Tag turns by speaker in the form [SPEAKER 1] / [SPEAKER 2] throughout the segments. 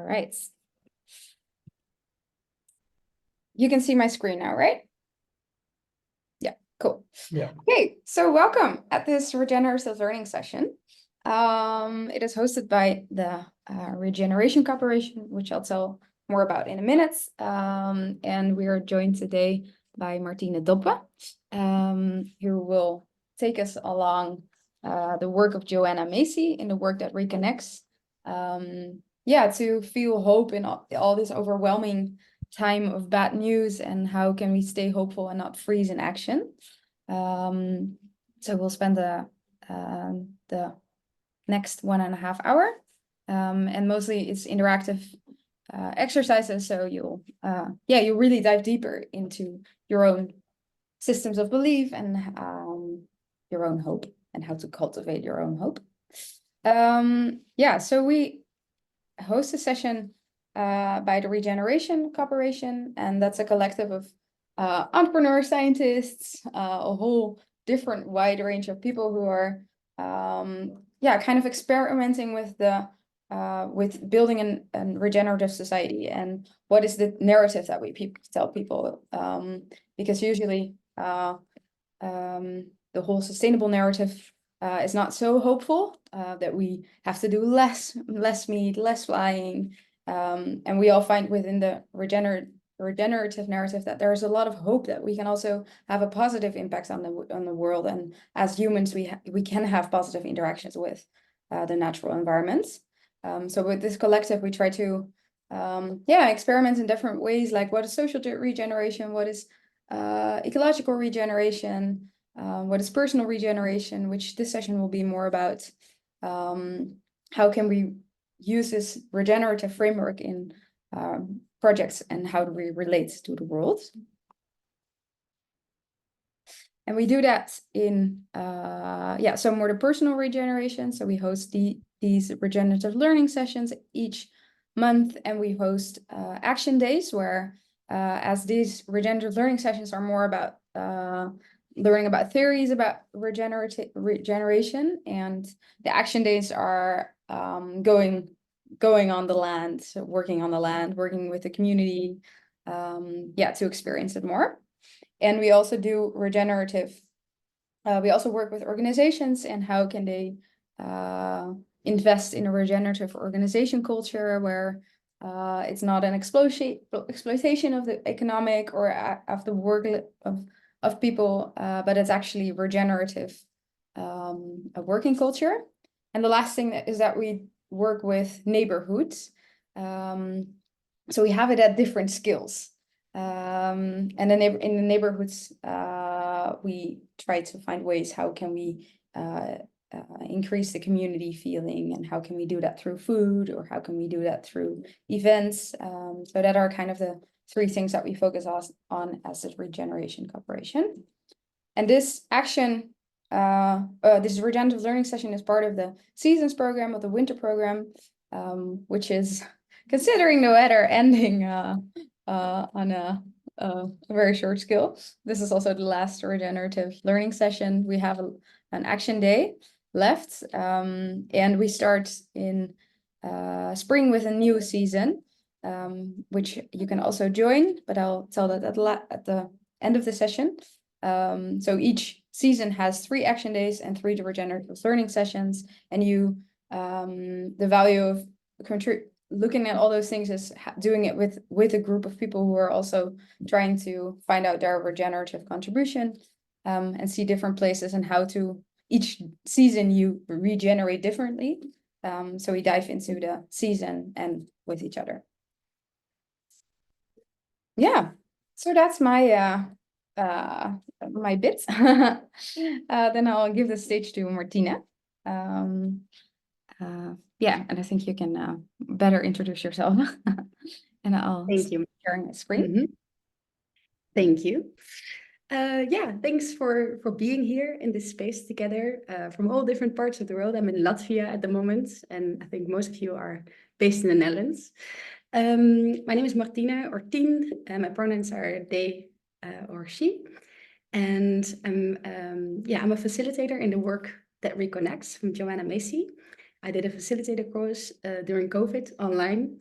[SPEAKER 1] right. You can see my screen now, right? Yeah, cool.
[SPEAKER 2] Yeah.
[SPEAKER 1] Okay, so welcome at this regenerative learning session. It is hosted by the Regeneration Corporation, which I'll tell more about in a minute. And we are joined today by Martine Doppen, who will take us along the work of Joanna Macy in the work that Reconnects. Yeah, to feel hope in all this overwhelming time of bad news, and how can we stay hopeful and not freeze in action. So we'll spend the next 1.5 hours, and mostly it's interactive exercises, so you'll really dive deeper into your own systems of belief and your own hope and how to cultivate your own hope. So we host a session by the Regeneration Corporation, and that's a collective of entrepreneurs, scientists, a whole different wide range of people who are kind of experimenting with the with building a regenerative society, and what is the narrative that we tell people, because usually the whole sustainable narrative is not so hopeful, that we have to do less meat, less flying, and we all find within the regenerative narrative that there's a lot of hope that we can also have a positive impact on the world, and as humans we can have positive interactions with the natural environments. So with this collective we try to experiment in different ways, like what is social regeneration, what is ecological regeneration, what is personal regeneration, which this session will be more about. How can we use this regenerative framework in projects, and how do we relate to the world? And we do that in some more the personal regeneration. So we host these regenerative learning sessions each month, and we host action days where as these regenerative learning sessions are more about learning about theories about regeneration, and the action days are going on the land, so working on the land, working with the community, to experience it more. And we also do regenerative. We also work with organizations, and how can they invest in a regenerative organization culture where it's not an exploitation of the economic or of the work of people, but it's actually regenerative, a working culture. And the last thing is that we work with neighborhoods. So we have it at different skills. And in the neighborhoods, we try to find ways how can we increase the community feeling, and how can we do that through food, or how can we do that through events. So that are kind of the 3 things that we focus on as the Regeneration Corporation. And this action, this regenerative learning session is part of the seasons program, of the winter program, which is, considering the weather, ending on a very short scale. This is also the last regenerative learning session. We have an action day left, and we start in spring with a new season, which you can also join, but I'll tell that at the end of the session. So each season has 3 action days and 3 regenerative learning sessions, and you the value of looking at all those things is doing it with a group of people who are also trying to find out their regenerative contribution, and see different places, and how to each season you regenerate differently. So we dive into the season and with each other. Yeah, so that's my my bit. Then I'll give the stage to Martina. And I think you can better introduce yourself. And I'll
[SPEAKER 3] Thank you.
[SPEAKER 1] Sharing my screen.
[SPEAKER 3] Thank you. Thanks for being here in this space together from all different parts of the world. I'm in Latvia at the moment, and I think most of you are based in the Netherlands. My name is Martine or Tien, and my pronouns are they or she. And I'm a facilitator in the work that Reconnects from Joanna Macy. I did a facilitator course during COVID online.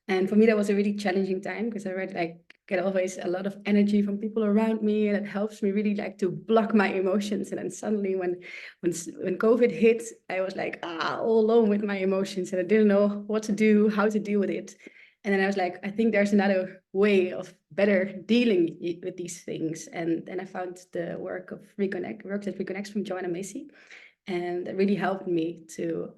[SPEAKER 3] And for me, that was a really challenging time because I read like get always a lot of energy from people around me, and it helps me really like to block my emotions. And then suddenly, when COVID hit, I was like all alone with my emotions, and I didn't know what to do, how to deal with it. And then I was like, I think there's another way of better dealing with these things. And then I found the work of works at Reconnects from Joanna Macy. And it really helped me to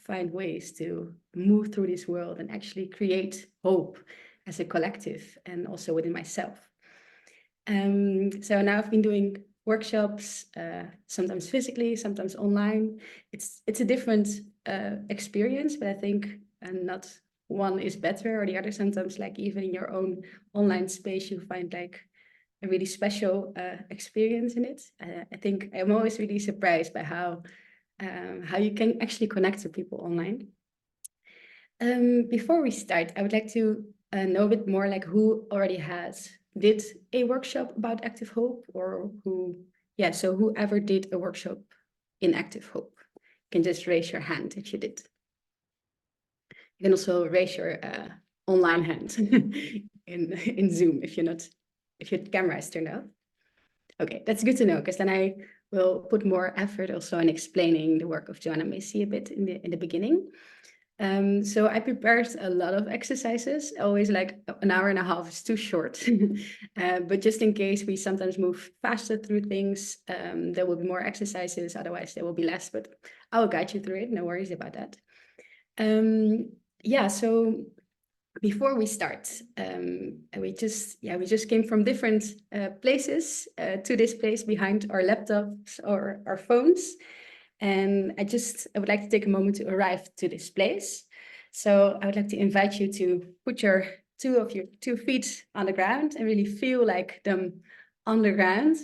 [SPEAKER 3] find ways to move through this world and actually create hope as a collective and also within myself. So now I've been doing workshops, sometimes physically, sometimes online. It's a different experience, but I think not one is better or the other. Sometimes, like even in your own online space, you find like a really special experience in it. I think I'm always really surprised by how you can actually connect to people online. Before we start, I would like to know a bit more like who already did a workshop about active hope, or so whoever did a workshop in active hope. You can just raise your hand if you did. You can also raise your online hand in Zoom if your camera is turned off. Okay, that's good to know, because then I will put more effort also in explaining the work of Joanna Macy a bit in the beginning. So I prepared a lot of exercises, always like an hour and a half is too short. But just in case we sometimes move faster through things, there will be more exercises, otherwise there will be less, but I will guide you through it, no worries about that. So before we start, we just came from different places to this place behind our laptops or our phones. And I would like to take a moment to arrive to this place. So I would like to invite you to put your two feet on the ground and really feel like them on the ground.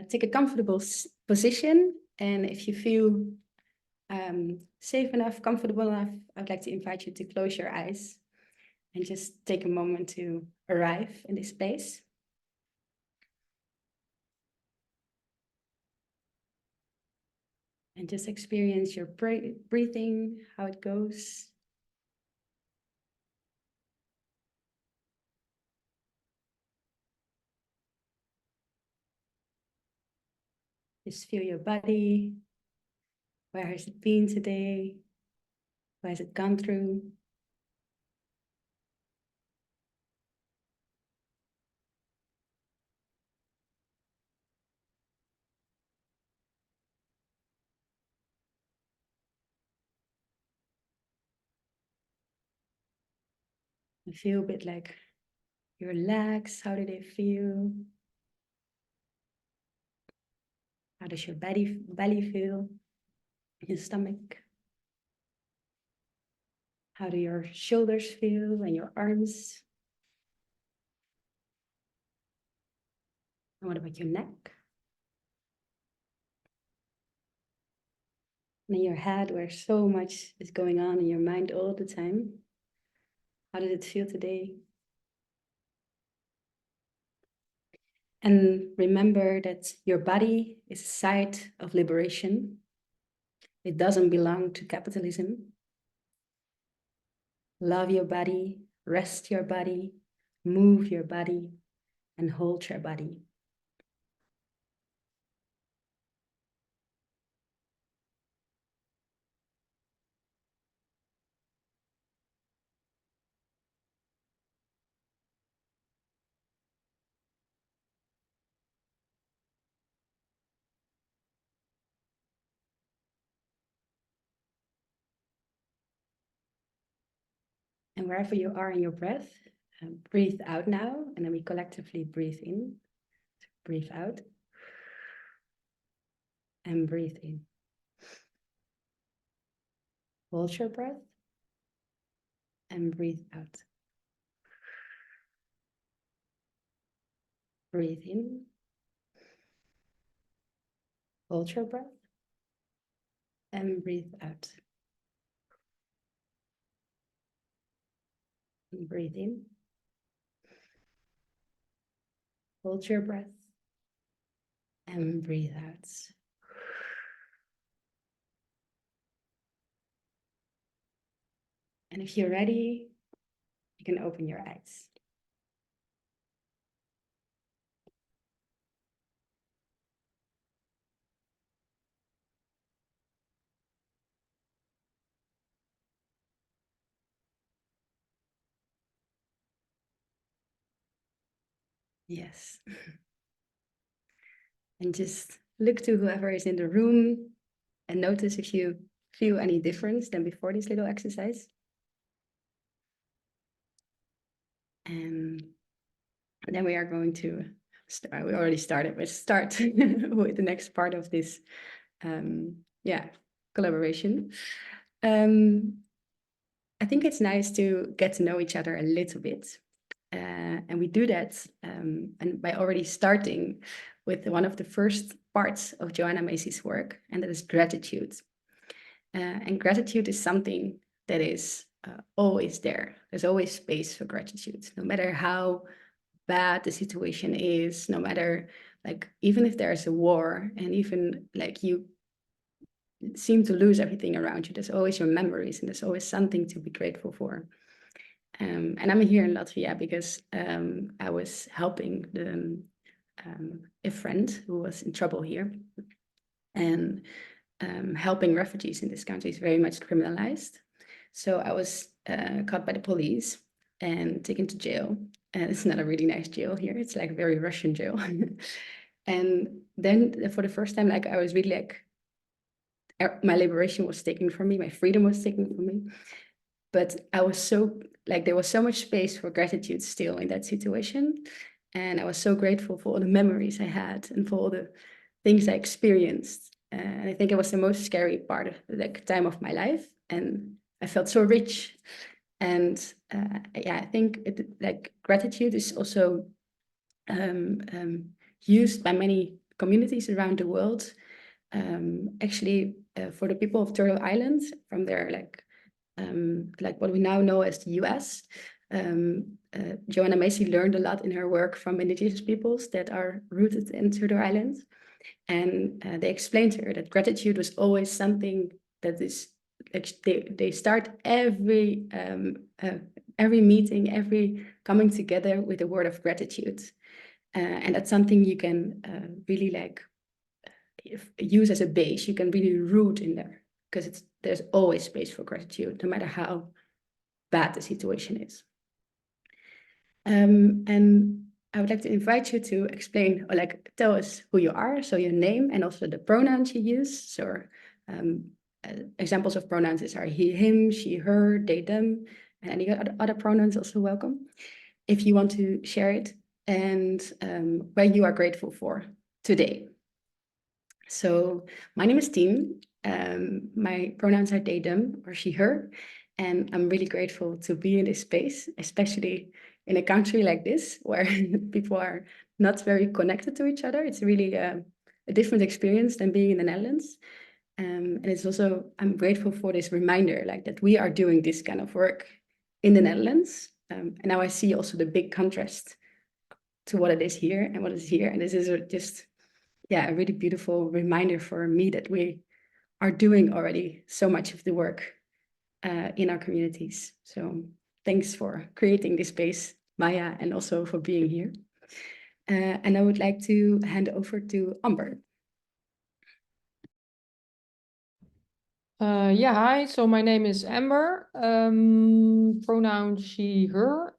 [SPEAKER 3] Take a comfortable position. And if you feel safe enough, comfortable enough, I would like to invite you to close your eyes and just take a moment to arrive in this place. And just experience your breathing, how it goes. Just feel your body. Where has it been today? Where has it gone through? You feel a bit like your legs, how do they feel? How does your belly feel? Your stomach? How do your shoulders feel and your arms? And what about your neck? And in your head, where so much is going on in your mind all the time. How did it feel today? And remember that your body is a site of liberation. It doesn't belong to capitalism. Love your body, rest your body, move your body, and hold your body. And wherever you are in your breath, breathe out now, and then we collectively breathe in, breathe out, and breathe in. Hold your breath, and breathe out. Breathe in, hold your breath, and breathe out. And breathe in, hold your breath, and breathe out. And if you're ready, you can open your eyes. Yes. And just look to whoever is in the room and notice if you feel any difference than before this little exercise. And then we are going to start, we already started, but start with the next part of this collaboration. I think it's nice to get to know each other a little bit. And we do that and by already starting with one of the first parts of Joanna Macy's work, and that is gratitude. And gratitude is something that is always there. There's always space for gratitude, no matter how bad the situation is, no matter like even if there's a war and even like you seem to lose everything around you, there's always your memories and there's always something to be grateful for. And I'm here in Latvia because I was helping a friend who was in trouble here, and helping refugees in this country is very much criminalized. So I was caught by the police and taken to jail. And it's not a really nice jail here. It's like a very Russian jail. And then for the first time, like I was really like, my liberation was taken from me, my freedom was taken from me. But I was so, like, there was so much space for gratitude still in that situation. And I was so grateful for all the memories I had and for all the things I experienced. And I think it was the most scary part of the time of my life. And I felt so rich. And I think like gratitude is also used by many communities around the world. Actually, for the people of Turtle Island, from their like what we now know as the US. Joanna Macy learned a lot in her work from indigenous peoples that are rooted in Turtle Island. And they explained to her that gratitude was always something that is, like they start every meeting, every coming together with a word of gratitude. And that's something you can really like use as a base. You can really root in there, because there's always space for gratitude, no matter how bad the situation is. And I would like to invite you to explain, or like tell us who you are, so your name and also the pronouns you use. So examples of pronouns are he, him, she, her, they, them, and any other pronouns also welcome. If you want to share it, and where you are grateful for today. So my name is Tien. My pronouns are they, them, or she, her. And I'm really grateful to be in this space, especially in a country like this, where people are not very connected to each other. It's really a different experience than being in the Netherlands. And it's also, I'm grateful for this reminder, like that we are doing this kind of work in the Netherlands. And now I see also the big contrast to what it is here and what is here. And this is just, a really beautiful reminder for me that we are doing already so much of the work in our communities. So thanks for creating this space, Maya, and also for being here. And I would like to hand over to Amber.
[SPEAKER 2] Hi, so my name is Amber, pronoun she, her.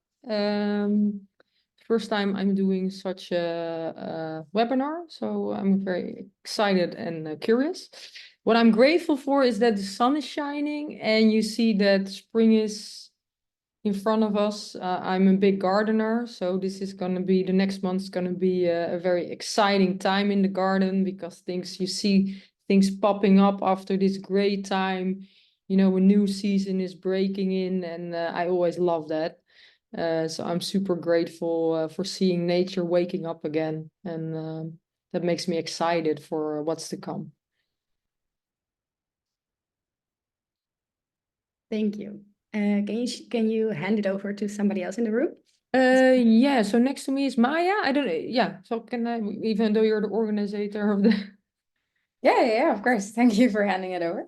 [SPEAKER 2] First time I'm doing such a webinar, so I'm very excited and curious. What I'm grateful for is that the sun is shining and you see that spring is in front of us. I'm a big gardener, so this is going to be, the next month's going to be a very exciting time in the garden, because you see things popping up after this great time. You know, a new season is breaking in, and I always love that. So I'm super grateful for seeing nature waking up again, and that makes me excited for what's to come.
[SPEAKER 3] Thank you. Can you hand it over to somebody else in the room?
[SPEAKER 2] Yeah, so next to me is Maya. I don't know. Yeah, so can I, even though you're the organizer of the
[SPEAKER 1] Yeah, of course. Thank you for handing it over.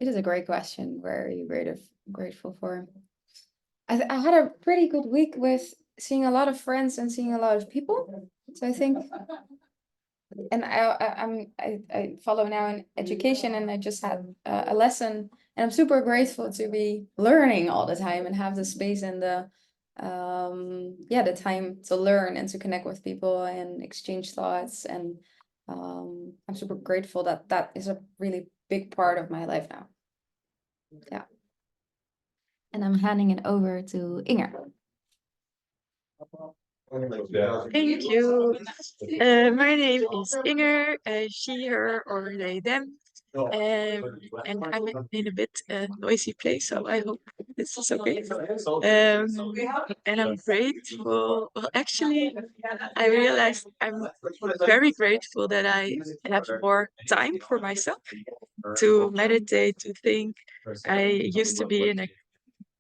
[SPEAKER 1] It is a great question. Where are you grateful for? I had a pretty good week with seeing a lot of friends and seeing a lot of people. So I think, and I follow now in education, and I just had a lesson, and I'm super grateful to be learning all the time and have the space and the the time to learn and to connect with people and exchange thoughts. And I'm super grateful that that is a really big part of my life now. Yeah. And I'm handing it over to Inger.
[SPEAKER 4] Thank you. My name is Inger, she, her, or they, them. And I'm in a bit noisy place, so I hope this is okay. And I'm grateful. Well, actually, I realized I'm very grateful that I have more time for myself to meditate, to think. I used to be in a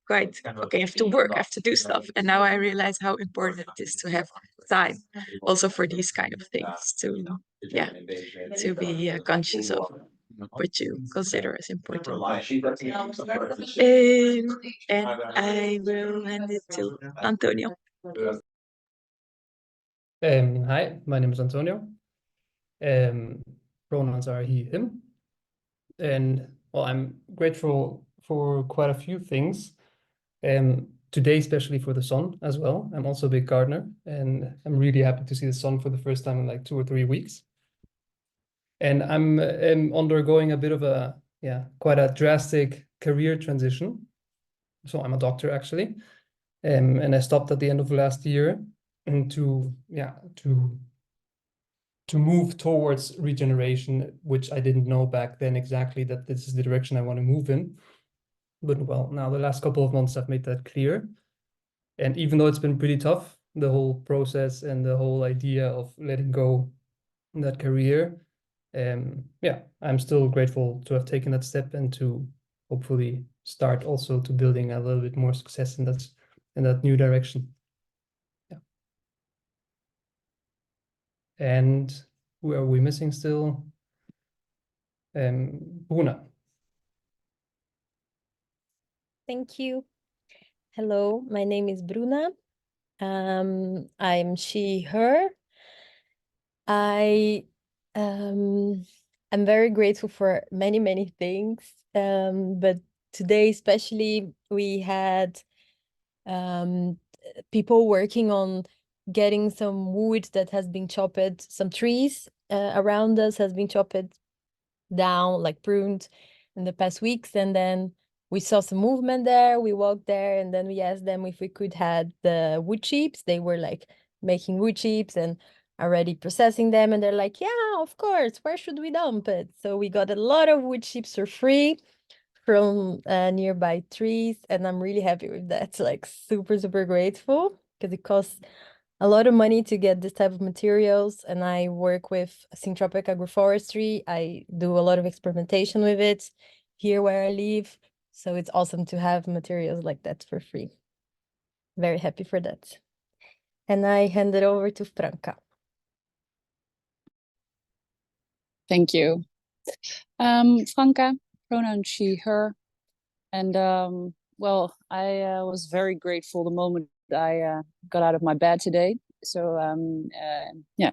[SPEAKER 4] quite okay, I have to work, I have to do stuff. And now I realize how important it is to have time also for these kind of things, to be conscious of what you consider as important. And I will hand it to Antonio.
[SPEAKER 5] Hi, my name is Antonio. Pronouns are he, him. And well, I'm grateful for quite a few things. Today, especially for the sun as well. I'm also a big gardener, and I'm really happy to see the sun for the first time in like 2 or 3 weeks. And I'm undergoing a bit of a, quite a drastic career transition. So I'm a doctor actually. And I stopped at the end of last year and to move towards regeneration, which I didn't know back then exactly that this is the direction I want to move in. But well, now the last couple of months I've made that clear. And even though it's been pretty tough, the whole process and the whole idea of letting go that career, I'm still grateful to have taken that step and to hopefully start also to building a little bit more success in that new direction. Yeah. And who are we missing still? Bruna.
[SPEAKER 6] Thank you. Hello, my name is Bruna. I'm she, her. I'm very grateful for many, many things. But today especially we had people working on getting some wood that has been chopped, some trees around us has been chopped down, like pruned in the past weeks. And then we saw some movement there, we walked there, and then we asked them if we could have the wood chips. They were like making wood chips and already processing them, and they're like, yeah, of course, where should we dump it? So we got a lot of wood chips for free from nearby trees, and I'm really happy with that. Like super, super grateful, because it costs a lot of money to get this type of materials. And I work with syntropic agroforestry. I do a lot of experimentation with it here where I live. So it's awesome to have materials like that for free. Very happy for that. And I hand it over to Franca.
[SPEAKER 7] Thank you. Franca, pronoun she, her. And well, I was very grateful the moment I got out of my bed today. So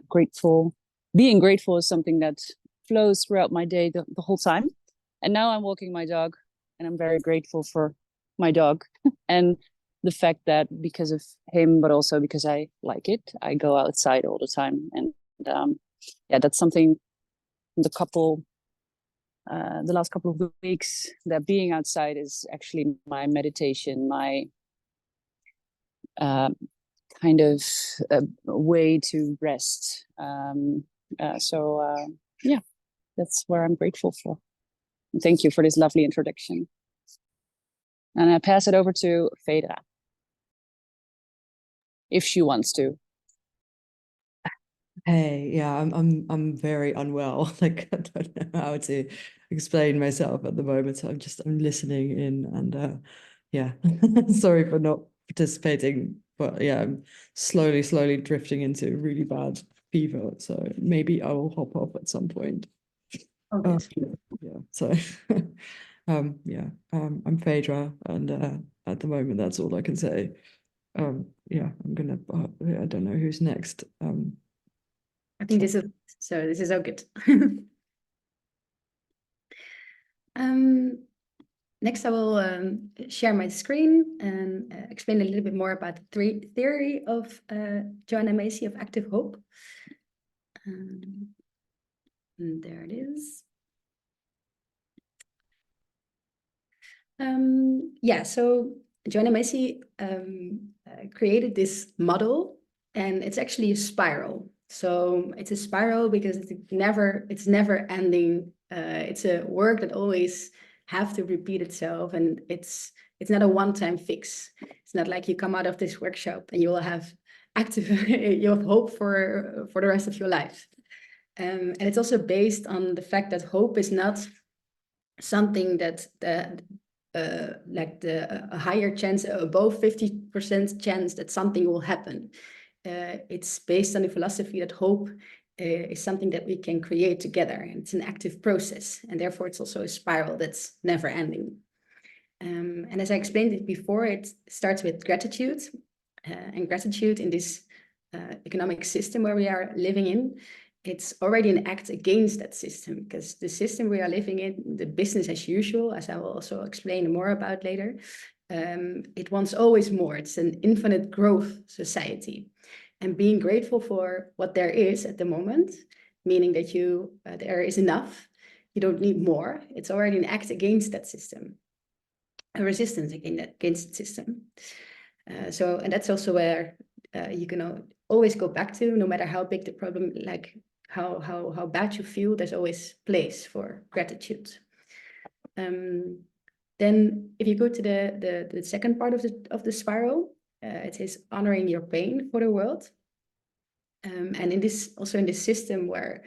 [SPEAKER 7] grateful. Being grateful is something that flows throughout my day the whole time. And now I'm walking my dog, and I'm very grateful for my dog and the fact that because of him, but also because I like it, I go outside all the time. And that's something the last couple of weeks, that being outside is actually my meditation, my kind of way to rest. That's where I'm grateful for. And thank you for this lovely introduction. And I pass it over to Fedra, if she wants to.
[SPEAKER 8] Hey, yeah, I'm very unwell. Like I don't know how to explain myself at the moment. So I'm listening in, and sorry for not participating. But yeah, I'm slowly drifting into really bad fever. So maybe I will hop off at some point.
[SPEAKER 3] Okay.
[SPEAKER 8] Yeah. So yeah, I'm Phaedra, and at the moment that's all I can say. Yeah, I'm gonna. I don't know who's next.
[SPEAKER 3] I think this is all good. Next, I will share my screen and explain a little bit more about the theory of Joanna Macy of active hope. And there it is. Yeah, so Joanna Macy created this model, and it's actually a spiral. So it's a spiral because it's never ending. It's a work that always have to repeat itself, and it's not a one-time fix. It's not like you come out of this workshop and you will have you have hope for the rest of your life. And it's also based on the fact that hope is not something that a higher chance, above 50% chance that something will happen. It's based on the philosophy that hope is something that we can create together. And it's an active process, and therefore it's also a spiral that's never ending. And as I explained it before, it starts with gratitude, and gratitude in this economic system where we are living in, it's already an act against that system, because the system we are living in, the business as usual, as I will also explain more about later, it wants always more. It's an infinite growth society. And being grateful for what there is at the moment, meaning that there is enough, you don't need more. It's already an act against that system, a resistance against the system. And that's also where you can always go back to, no matter how big the problem, like how bad you feel, there's always place for gratitude. Then if you go to the second part of the spiral, it is honoring your pain for the world. And in this system where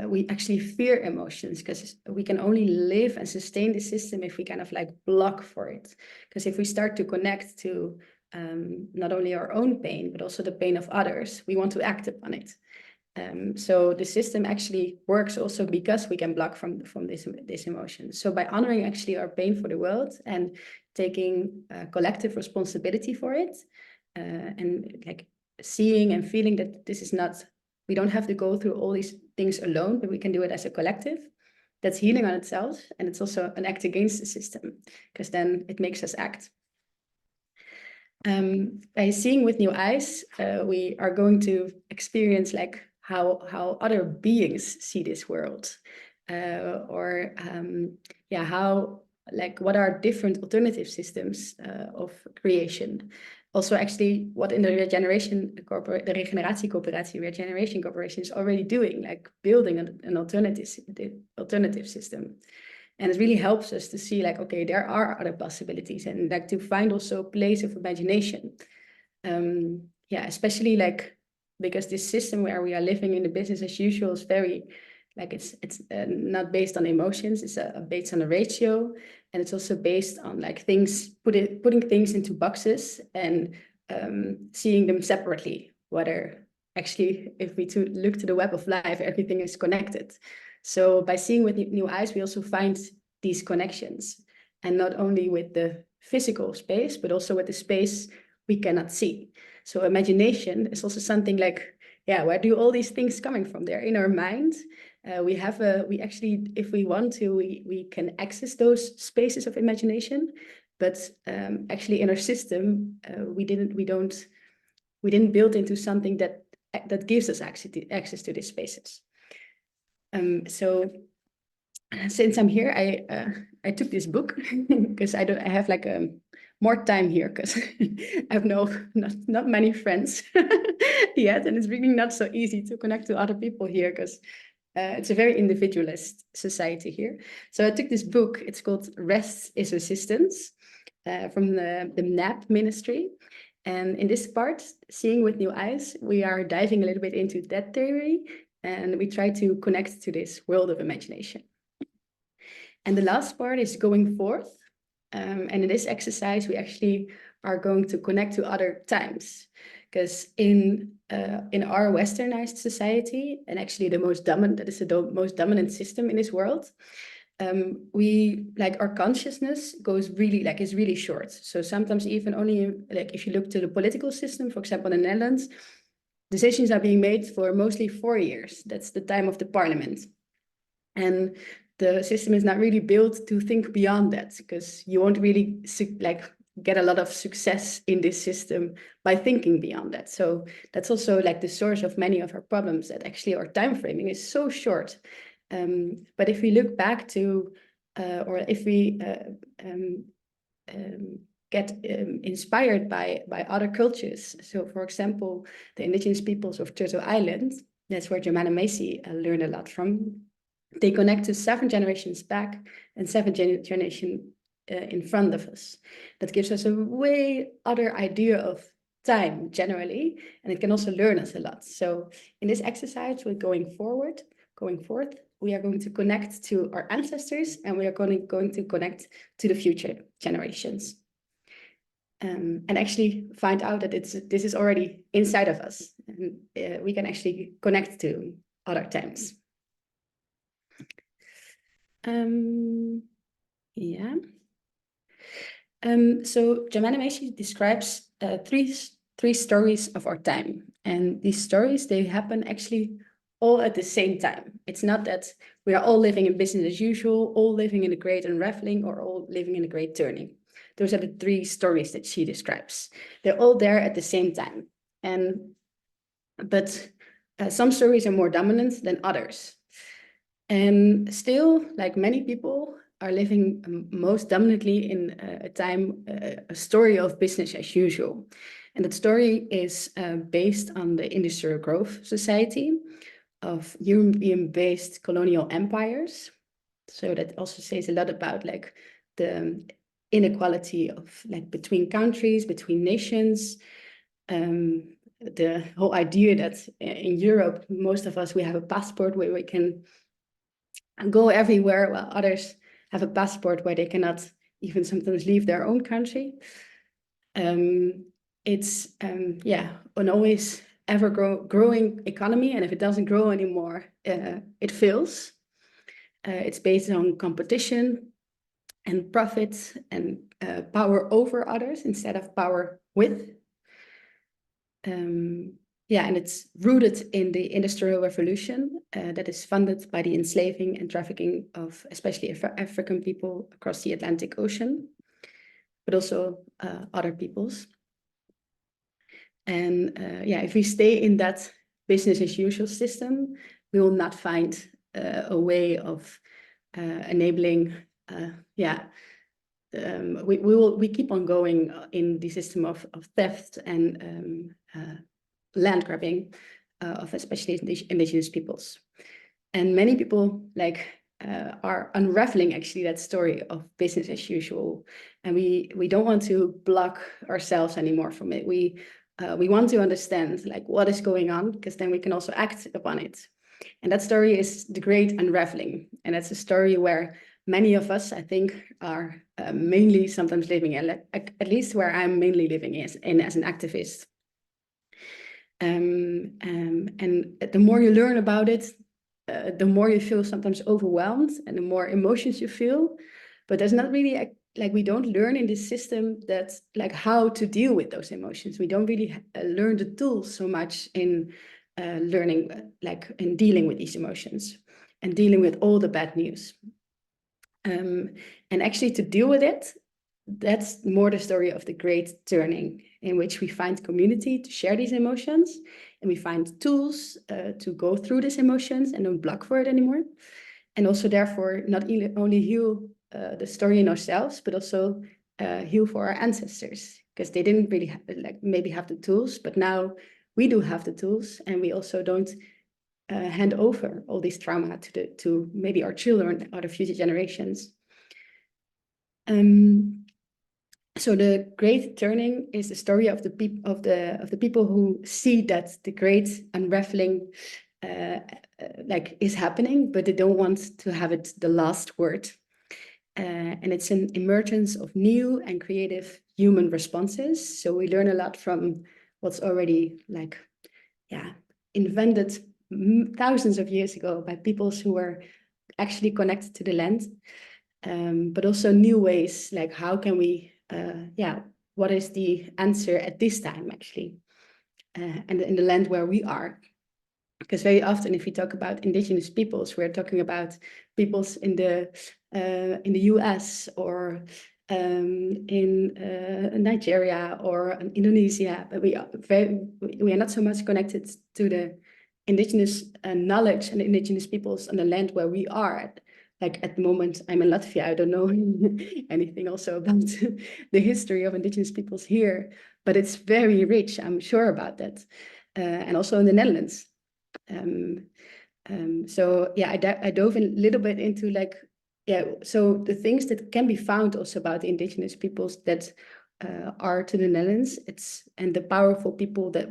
[SPEAKER 3] we actually fear emotions, because we can only live and sustain the system if we kind of like block for it. Because if we start to connect to not only our own pain, but also the pain of others, we want to act upon it. So the system actually works also because we can block from this emotion. So by honoring actually our pain for the world and taking collective responsibility for it, and like seeing and feeling that this is not, we don't have to go through all these things alone, but we can do it as a collective, that's healing on itself. And it's also an act against the system, because then it makes us act. By seeing with new eyes, we are going to experience like how other beings see this world, how, like, what are different alternative systems of creation. Also, actually, what in the regeneration corporation is already doing, like building an alternative system. And it really helps us to see, like, okay, there are other possibilities, and like to find also a place of imagination. Especially like, because this system where we are living in the business as usual is very, like, it's not based on emotions, it's based on a ratio, and it's also based on like putting things into boxes and seeing them separately, whether actually, if we look to the web of life, everything is connected. So by seeing with new eyes, we also find these connections, and not only with the physical space, but also with the space we cannot see. So imagination is also something like, where do all these things coming from? They're in our mind. We actually, if we want to, we can access those spaces of imagination, but actually in our system, we didn't build into something that gives us access to these spaces. So since I'm here, I took this book because I have like more time here, because I have not many friends yet, and it's really not so easy to connect to other people here, because it's a very individualist society here. So I took this book. It's called Rest is Resistance, from the NAP ministry. And in this part, Seeing with New Eyes, we are diving a little bit into that theory, and we try to connect to this world of imagination. And the last part is Going Forth. And in this exercise, we actually are going to connect to other times, because in our Westernized society, and actually that is the most dominant system in this world, we like our consciousness goes really like is really short. So sometimes even only like if you look to the political system, for example, in the Netherlands, decisions are being made for mostly 4 years. That's the time of the parliament. And the system is not really built to think beyond that, because you won't really like get a lot of success in this system by thinking beyond that. So that's also like the source of many of our problems, that actually our time framing is so short. But if we look back to, or if we get inspired by other cultures. So for example, the indigenous peoples of Turtle Island, that's where Joanna Macy learned a lot from. They connect to 7 generations back and 7 generation in front of us. That gives us a way other idea of time generally, and it can also learn us a lot. So in this exercise, we're going forth, we are going to connect to our ancestors, and we are going to connect to the future generations. And actually find out that this is already inside of us, and we can actually connect to other times. Yeah. So Joanna Macy describes three stories of our time, and these stories, they happen actually all at the same time. It's not that we are all living in business as usual, all living in a great unraveling, or all living in a great turning. Those are the 3 stories that she describes. They're all there at the same time, but some stories are more dominant than others. And still, like many people are living most dominantly in a story of business as usual. And that story is based on the industrial growth society of European-based colonial empires. So that also says a lot about like the inequality of like between countries, between nations. The whole idea that in Europe, most of us, we have a passport where we can go everywhere, while others have a passport where they cannot even sometimes leave their own country. It's an always ever growing economy, and if it doesn't grow anymore, it fails. It's based on competition and profit and power over others instead of power with. And it's rooted in the Industrial Revolution that is funded by the enslaving and trafficking of especially African people across the Atlantic Ocean, but also other peoples. And if we stay in that business as usual system, we will not find a way of enabling, we keep on going in the system of theft and land grabbing of especially indigenous peoples. And many people are unraveling actually that story of business as usual. And we don't want to block ourselves anymore from it. We want to understand like what is going on, because then we can also act upon it. And that story is the great unraveling. And that's a story where many of us, I think, are mainly sometimes living in, at least where I'm mainly living as an activist. And the more you learn about it, the more you feel sometimes overwhelmed and the more emotions you feel. But there's not really we don't learn in this system that how to deal with those emotions. We don't really learn the tools so much in learning, in dealing with these emotions and dealing with all the bad news. And actually to deal with it, that's more the story of the great turning, in which we find community to share these emotions, and we find tools to go through these emotions and don't block for it anymore. And also therefore not only heal the story in ourselves, but also heal for our ancestors, because they didn't really maybe have the tools, but now we do have the tools, and we also don't hand over all this trauma to maybe our children or the future generations. So the great turning is the story of the people who see that the great unraveling is happening, but they don't want to have it the last word. And it's an emergence of new and creative human responses. So we learn a lot from what's already invented thousands of years ago by peoples who were actually connected to the land, but also new ways, like how can we, what is the answer at this time actually, and in the land where we are. Because very often, if we talk about indigenous peoples, we're talking about peoples in the US or in Nigeria or Indonesia, but we are not so much connected to the indigenous knowledge and indigenous peoples on the land where we are. Like at the moment, I'm in Latvia. I don't know anything also about the history of indigenous peoples here, but it's very rich. I'm sure about that, and also in the Netherlands. So yeah, I dove in a little bit into like, so the things that can be found also about the indigenous peoples that are to the Netherlands, and the powerful people that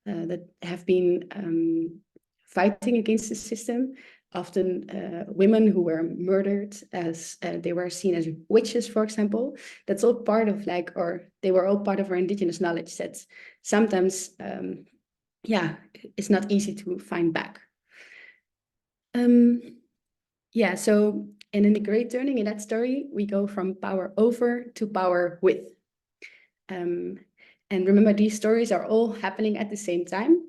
[SPEAKER 3] that have been fighting against the system, often women who were murdered as they were seen as witches, for example. That's all part of or they were all part of our indigenous knowledge that sometimes it's not easy to find back. So and in the Great Turning, in that story, we go from power over to power with. And remember, these stories are all happening at the same time.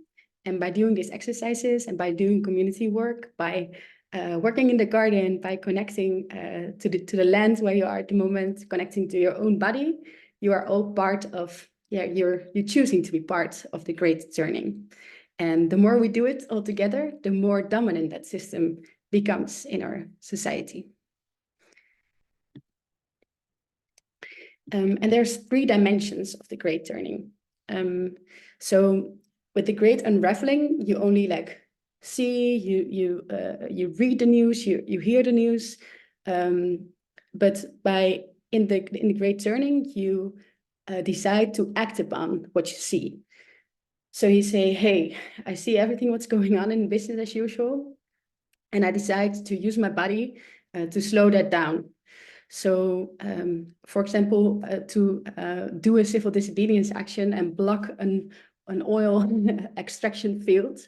[SPEAKER 3] And by doing these exercises and by doing community work, by working in the garden, by connecting to the land where you are at the moment, connecting to your own body, you are all part of, you're choosing to be part of the Great Turning. And the more we do it all together, the more dominant that system becomes in our society. And there's 3 dimensions of the Great Turning. So with the Great Unraveling, you only see, you read the news, you hear the news, but in the Great Turning, you decide to act upon what you see. So you say, hey, I see everything what's going on in business as usual, and I decide to use my body to slow that down. So, for example, to do a civil disobedience action and block an oil extraction field,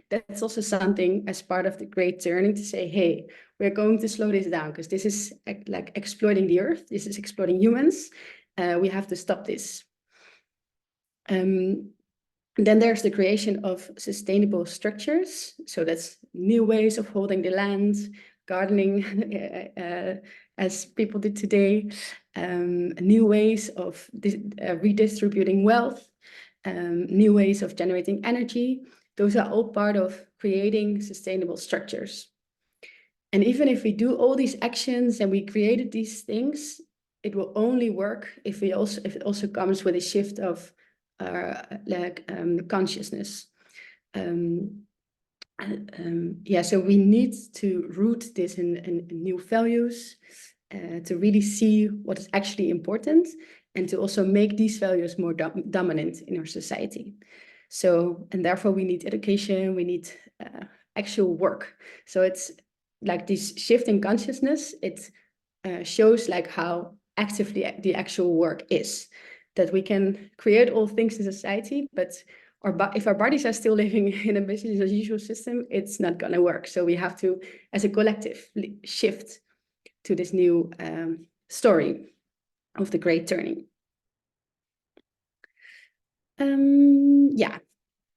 [SPEAKER 3] that's also something as part of the Great Turning to say, hey, we're going to slow this down because this is like exploiting the earth. This is exploiting humans. We have to stop this. Then there's the creation of sustainable structures. So that's new ways of holding the land, gardening as people did today, new ways of redistributing wealth, new ways of generating energy. Those are all part of creating sustainable structures. And even if we do all these actions and we created these things, it will only work if it also comes with a shift of consciousness. So we need to root this in new values, to really see what is actually important, and to also make these values more dominant in our society. So, and therefore we need education, we need actual work. So it's like this shift in consciousness, it shows how active the actual work is. That we can create all things in society, but if our bodies are still living in a business as usual system, it's not going to work. So we have to, as a collective, shift to this new story of the Great Turning.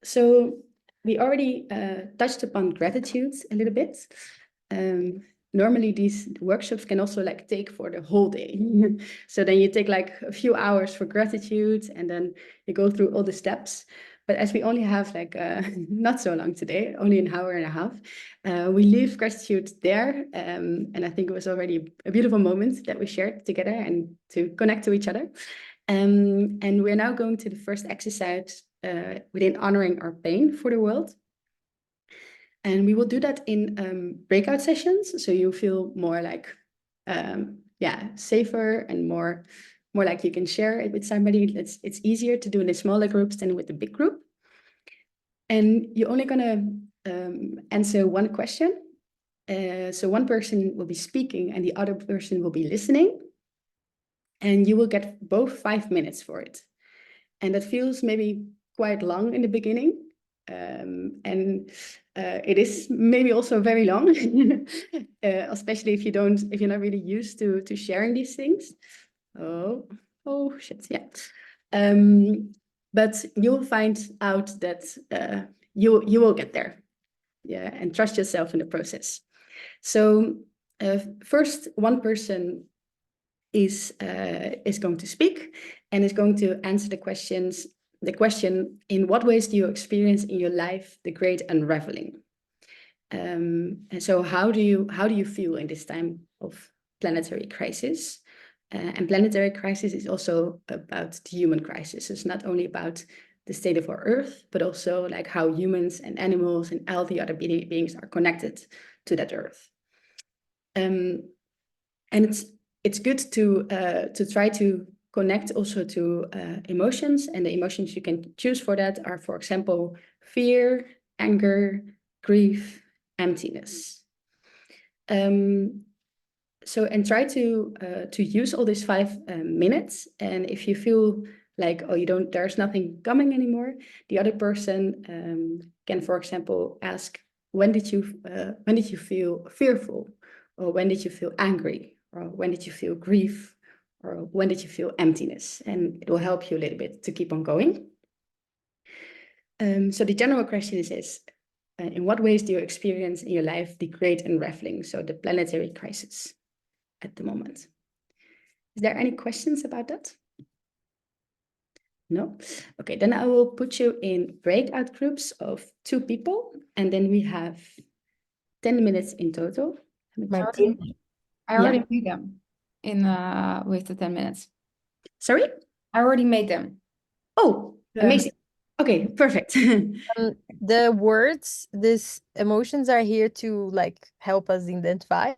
[SPEAKER 3] So we already touched upon gratitude a little bit. Normally these workshops can also take for the whole day. So then you take a few hours for gratitude and then you go through all the steps. But as we only have not so long today, only an hour and a half, we leave gratitude there. And I think it was already a beautiful moment that we shared together and to connect to each other. And we're now going to the first exercise within honoring our pain for the world. And we will do that in breakout sessions, so you feel more safer and more like you can share it with somebody. It's easier to do in the smaller groups than with the big group. And you're only gonna answer one question. So one person will be speaking and the other person will be listening. And you will get both 5 minutes for it. And that feels maybe quite long in the beginning. And it is maybe also very long, especially if you're not really used to sharing these things. Oh shit, yeah. But you'll find out that you will get there. Yeah, and trust yourself in the process. So first, one person is going to speak and is going to answer the question, in what ways do you experience in your life the great unraveling? And so how do you feel in this time of planetary crisis? And planetary crisis is also about the human crisis. It's not only about the state of our Earth, but also like how humans and animals and all the other beings are connected to that Earth. And it's good to try to connect also to emotions, and the emotions you can choose for that are, for example, fear, anger, grief, emptiness. So, and try to use all these 5 minutes. And if you feel like, oh, there's nothing coming anymore, the other person can, for example, ask, when did you feel fearful, or when did you feel angry, or when did you feel grief, or when did you feel emptiness? And it will help you a little bit to keep on going. So the general question is, in what ways do you experience in your life the great unraveling, so the planetary crisis at the moment? Is there any questions about that? No? Okay, then I will put you in breakout groups of 2 people, and then we have 10 minutes in total.
[SPEAKER 6] Martine.
[SPEAKER 1] I already made them in with the 10 minutes.
[SPEAKER 3] Sorry?
[SPEAKER 1] I already made them.
[SPEAKER 3] Oh, amazing. Okay, perfect.
[SPEAKER 6] The words, these emotions are here to like help us identify.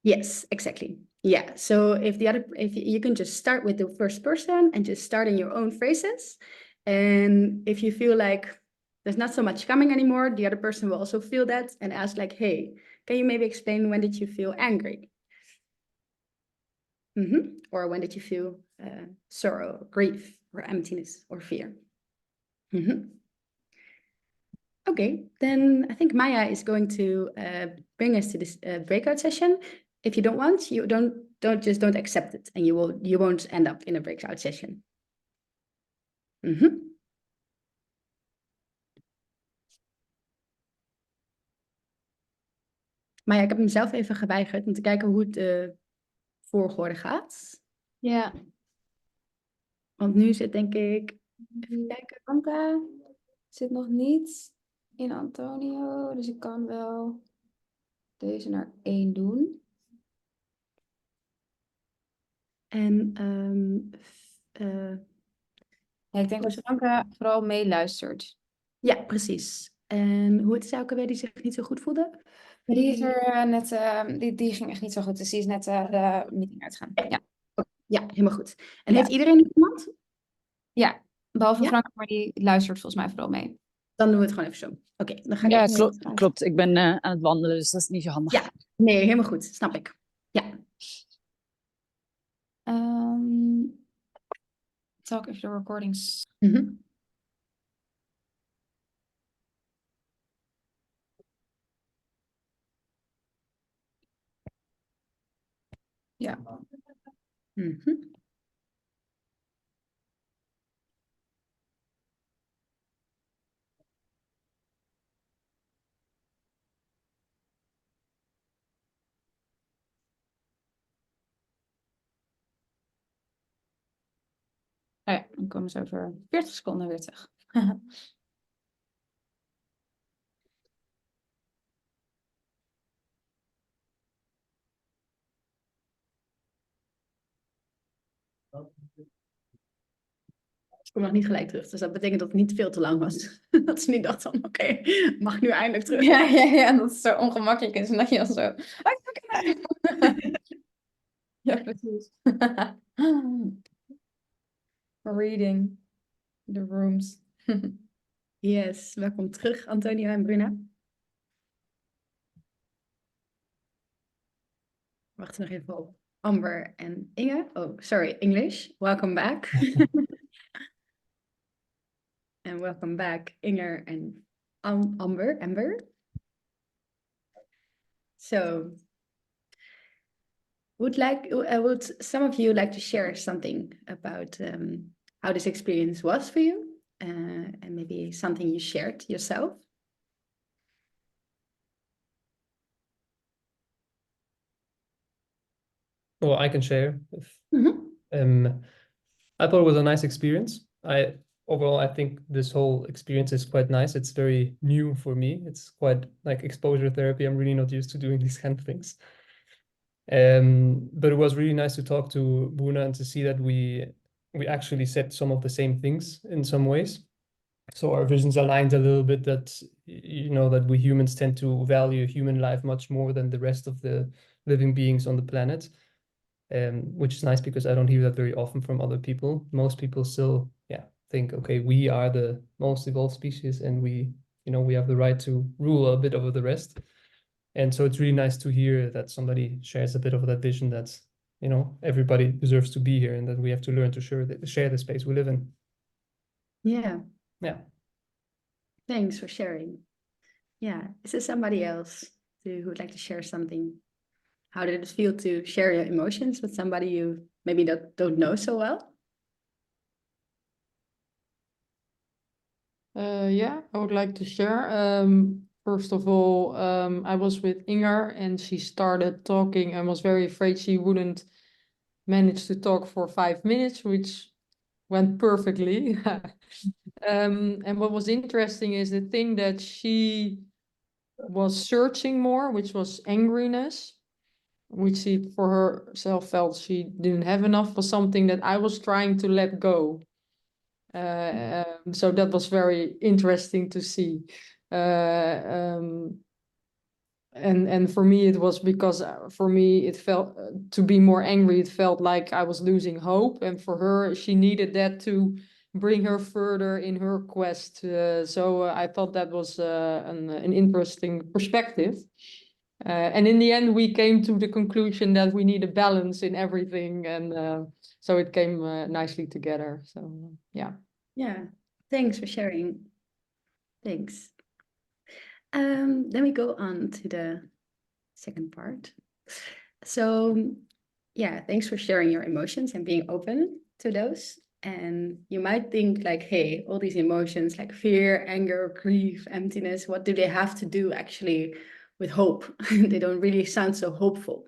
[SPEAKER 3] Yes, exactly. Yeah. So if you can just start with the first person and just start in your own phrases. And if you feel like there's not so much coming anymore, the other person will also feel that and ask like, hey, can you maybe explain, when did you feel angry? Or when did you feel sorrow, grief, or emptiness, or fear? Okay, then I think Maya is going to bring us to this breakout session. If you don't want, you don't accept it, and you won't end up in a breakout session. Maya, ik heb hem zelf even geweigerd om te kijken hoe het volgorde gaat.
[SPEAKER 1] Ja.
[SPEAKER 3] Want nu zit denk ik, even kijken.
[SPEAKER 1] Anka zit nog niet in Antonio, dus ik kan wel deze naar 1 doen.
[SPEAKER 3] En
[SPEAKER 1] Ja, ik denk dat Franka vooral meeluistert.
[SPEAKER 3] ja, precies. En hoe het is ook alweer die zich niet zo goed voelde?
[SPEAKER 1] Maar die is er net, die ging echt niet zo goed, dus die is net de meeting uitgegaan. Ja.
[SPEAKER 3] Ja, helemaal goed. En
[SPEAKER 1] Ja.
[SPEAKER 3] heeft iedereen nog iemand?
[SPEAKER 1] Ja, behalve
[SPEAKER 3] Ja?
[SPEAKER 1] Franka, maar die luistert volgens mij vooral mee.
[SPEAKER 3] Dan doen we het gewoon even zo. Oké, dan ga ik
[SPEAKER 7] Ja,
[SPEAKER 3] even...
[SPEAKER 7] klopt. Ik ben aan het wandelen, dus dat is niet zo handig.
[SPEAKER 3] Ja, nee, helemaal goed. Snap ik. Ja.
[SPEAKER 1] Zal ik even de recordings... Ja. Oh ja, dan komen ze over 40 seconden weer terug.
[SPEAKER 3] Ik kom nog niet gelijk terug, dus dat betekent dat het niet veel te lang was. Dat ze niet dacht van, oké, mag ik nu eindelijk terug?
[SPEAKER 1] Ja, en dat het zo ongemakkelijk is en dat je dan zo... Ja, precies. Reading the rooms.
[SPEAKER 3] Yes, welkom terug, Antonio en Bruna. Wacht nog even op Amber en Inge. Oh, sorry, English. Welcome back. And welcome back, Inger and Amber. So would some of you like to share something about how this experience was for you, and maybe something you shared yourself?
[SPEAKER 5] Well, I can share.
[SPEAKER 3] Mhm.
[SPEAKER 5] I thought it was a nice experience. Overall, I think this whole experience is quite nice. It's very new for me. It's quite like exposure therapy. I'm really not used to doing these kind of things. But it was really nice to talk to Buna and to see that we actually said some of the same things in some ways. So our visions aligned a little bit, that that we humans tend to value human life much more than the rest of the living beings on the planet. Which is nice because I don't hear that very often from other people. Most people still, think, okay, we are the most evolved species and we have the right to rule a bit over the rest. And so it's really nice to hear that somebody shares a bit of that vision that, everybody deserves to be here and that we have to learn to share the space we live in.
[SPEAKER 3] Yeah.
[SPEAKER 5] Yeah.
[SPEAKER 3] Thanks for sharing. Yeah. Is there somebody else who would like to share something? How did it feel to share your emotions with somebody you maybe don't know so well?
[SPEAKER 2] Yeah, I would like to share. First of all, I was with Inger and she started talking and was very afraid she wouldn't manage to talk for 5 minutes, which went perfectly. And what was interesting is the thing that she was searching more, which was angriness, which she for herself felt she didn't have enough, was something that I was trying to let go. So that was very interesting to see. And for me, it was because for me, it felt to be more angry, it felt like I was losing hope. And for her, she needed that to bring her further in her quest. So I thought that was an interesting perspective. And in the end, we came to the conclusion that we need a balance in everything. And so it came nicely together. So, yeah.
[SPEAKER 3] Yeah, thanks for sharing. Thanks. Then we go on to the second part. So, yeah, thanks for sharing your emotions and being open to those. And you might think like, hey, all these emotions like fear, anger, grief, emptiness, what do they have to do actually with hope? They don't really sound so hopeful.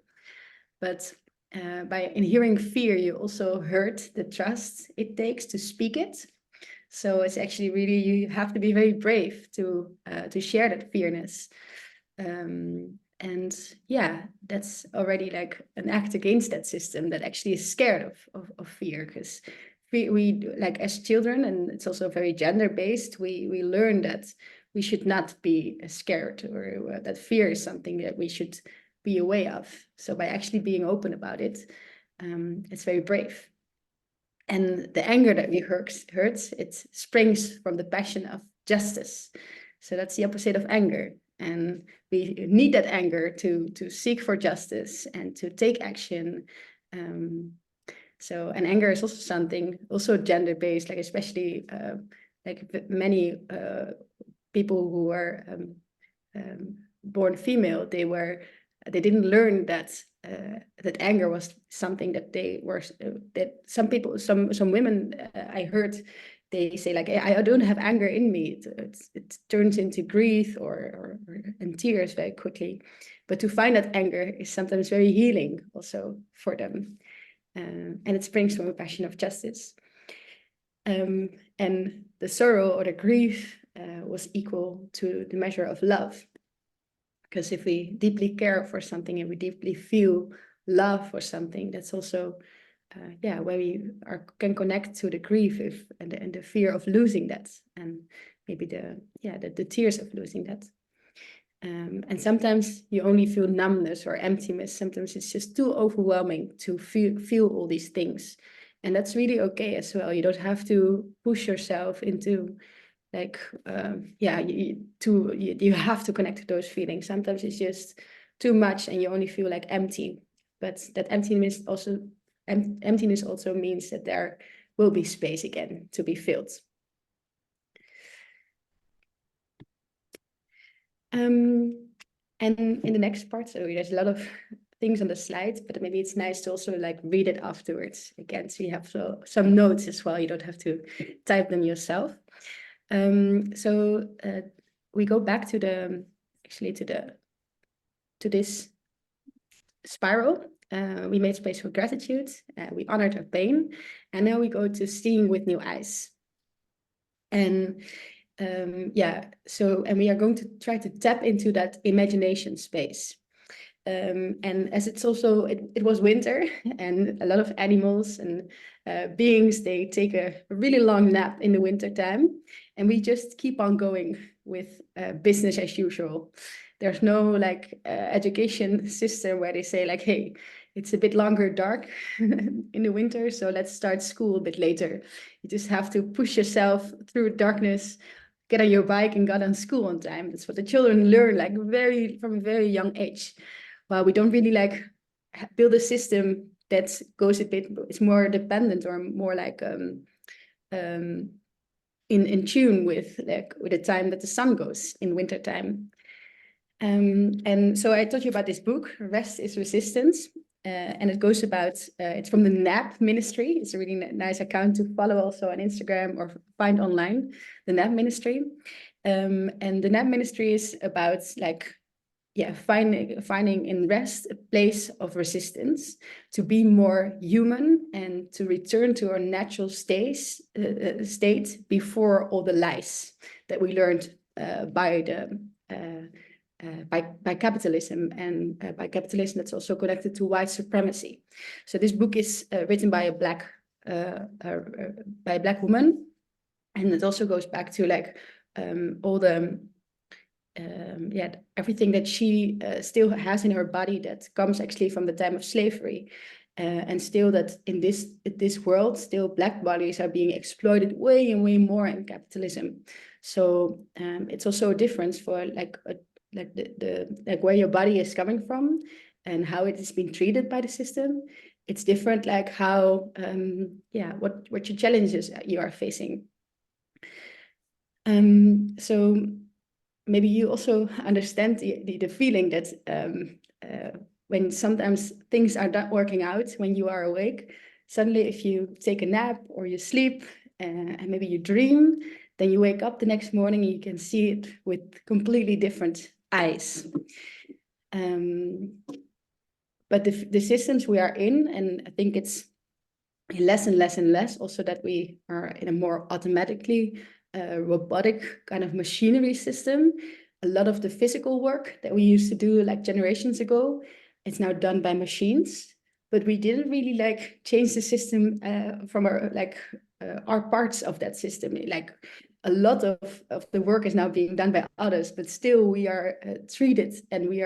[SPEAKER 3] But in hearing fear, you also heard the trust it takes to speak it. So it's actually really, you have to be very brave to share that fearness. And yeah, that's already like an act against that system that actually is scared of fear, because we like as children, and it's also very gender-based, we learn that we should not be scared, or that fear is something that we should be aware of. So by actually being open about it, it's very brave. And the anger that we hurts, it springs from the passion of justice. So that's the opposite of anger. And we need that anger to seek for justice and to take action. And anger is also something, also gender-based, like especially like many people who were born female, they didn't learn that that anger was something that they were that some people, some women I heard, they say like, I don't have anger in me. It turns into grief or and tears very quickly. But to find that anger is sometimes very healing also for them, and it springs from a passion of justice. And the sorrow or the grief was equal to the measure of love. Because if we deeply care for something and we deeply feel love for something, that's also, where we can connect to the grief and the fear of losing that, and maybe the tears of losing that. And sometimes you only feel numbness or emptiness. Sometimes it's just too overwhelming to feel all these things. And that's really okay as well. You don't have to push yourself into like, you have to connect to those feelings. Sometimes it's just too much and you only feel like empty. But that emptiness also means that there will be space again to be filled. And in the next part, so there's a lot of things on the slides, but maybe it's nice to also like read it afterwards again, so you have some notes as well. You don't have to type them yourself. So we go back to this spiral. We made space for gratitude. We honored our pain, and now we go to seeing with new eyes. And yeah, and we are going to try to tap into that imagination space. And as it's also, it was winter, and a lot of animals and beings, they take a really long nap in the winter time, and we just keep on going with business as usual. There's no like education system where they say like, hey, it's a bit longer dark in the winter, so let's start school a bit later. You just have to push yourself through darkness, get on your bike and get on school on time. That's what the children learn like from a very young age. Well, we don't really like build a system that goes a bit, it's more dependent or more like in tune with the time that the sun goes in winter time. And so I told you about this book, Rest is Resistance. And it goes about, it's from the NAP Ministry. It's a really nice account to follow also on Instagram or find online, the NAP Ministry. And the NAP Ministry is about like, finding in rest a place of resistance, to be more human and to return to our natural state before all the lies that we learned by capitalism, and by capitalism that's also connected to white supremacy. So this book is written by a black woman, and it also goes back to like all the everything that she still has in her body that comes actually from the time of slavery, and still that in this world still black bodies are being exploited way and way more in capitalism. So it's also a difference for like where your body is coming from and how it is being treated by the system. It's different, like how what your challenges you are facing. So maybe you also understand the feeling that when sometimes things are not working out when you are awake, suddenly if you take a nap or you sleep and maybe you dream, then you wake up the next morning and you can see it with completely different eyes. But the systems we are in, and I think it's less and less and less also that we are in a more automatically robotic kind of machinery system. A lot of the physical work that we used to do like generations ago, it's now done by machines, but we didn't really like change the system from our parts of that system. Like a lot of the work is now being done by others, but still we are treated, and we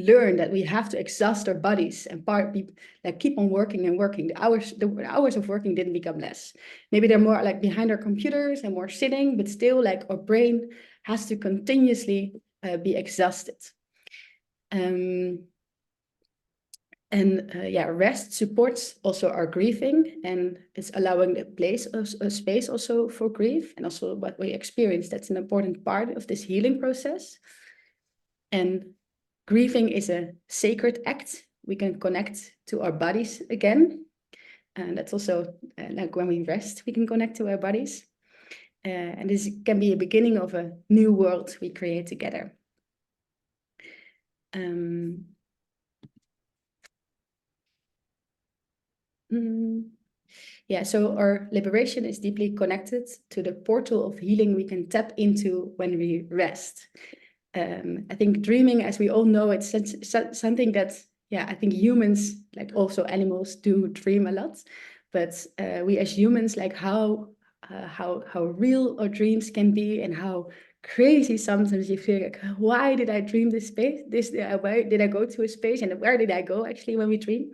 [SPEAKER 3] learn that we have to exhaust our bodies and keep on working and working. The hours of working didn't become less. Maybe they're more like behind our computers and more sitting, but still like our brain has to continuously be exhausted. Rest supports also our grieving, and it's allowing a space also for grief, and also what we experience. That's an important part of this healing process. And grieving is a sacred act. We can connect to our bodies again. And that's also like when we rest, we can connect to our bodies. And this can be a beginning of a new world we create together. So our liberation is deeply connected to the portal of healing we can tap into when we rest. I think dreaming, as we all know, it's something that, I think humans, like also animals, do dream a lot. But we as humans, like how real our dreams can be, and how crazy sometimes you feel like, why did I dream this space? Why did I go to a space, and where did I go actually when we dream?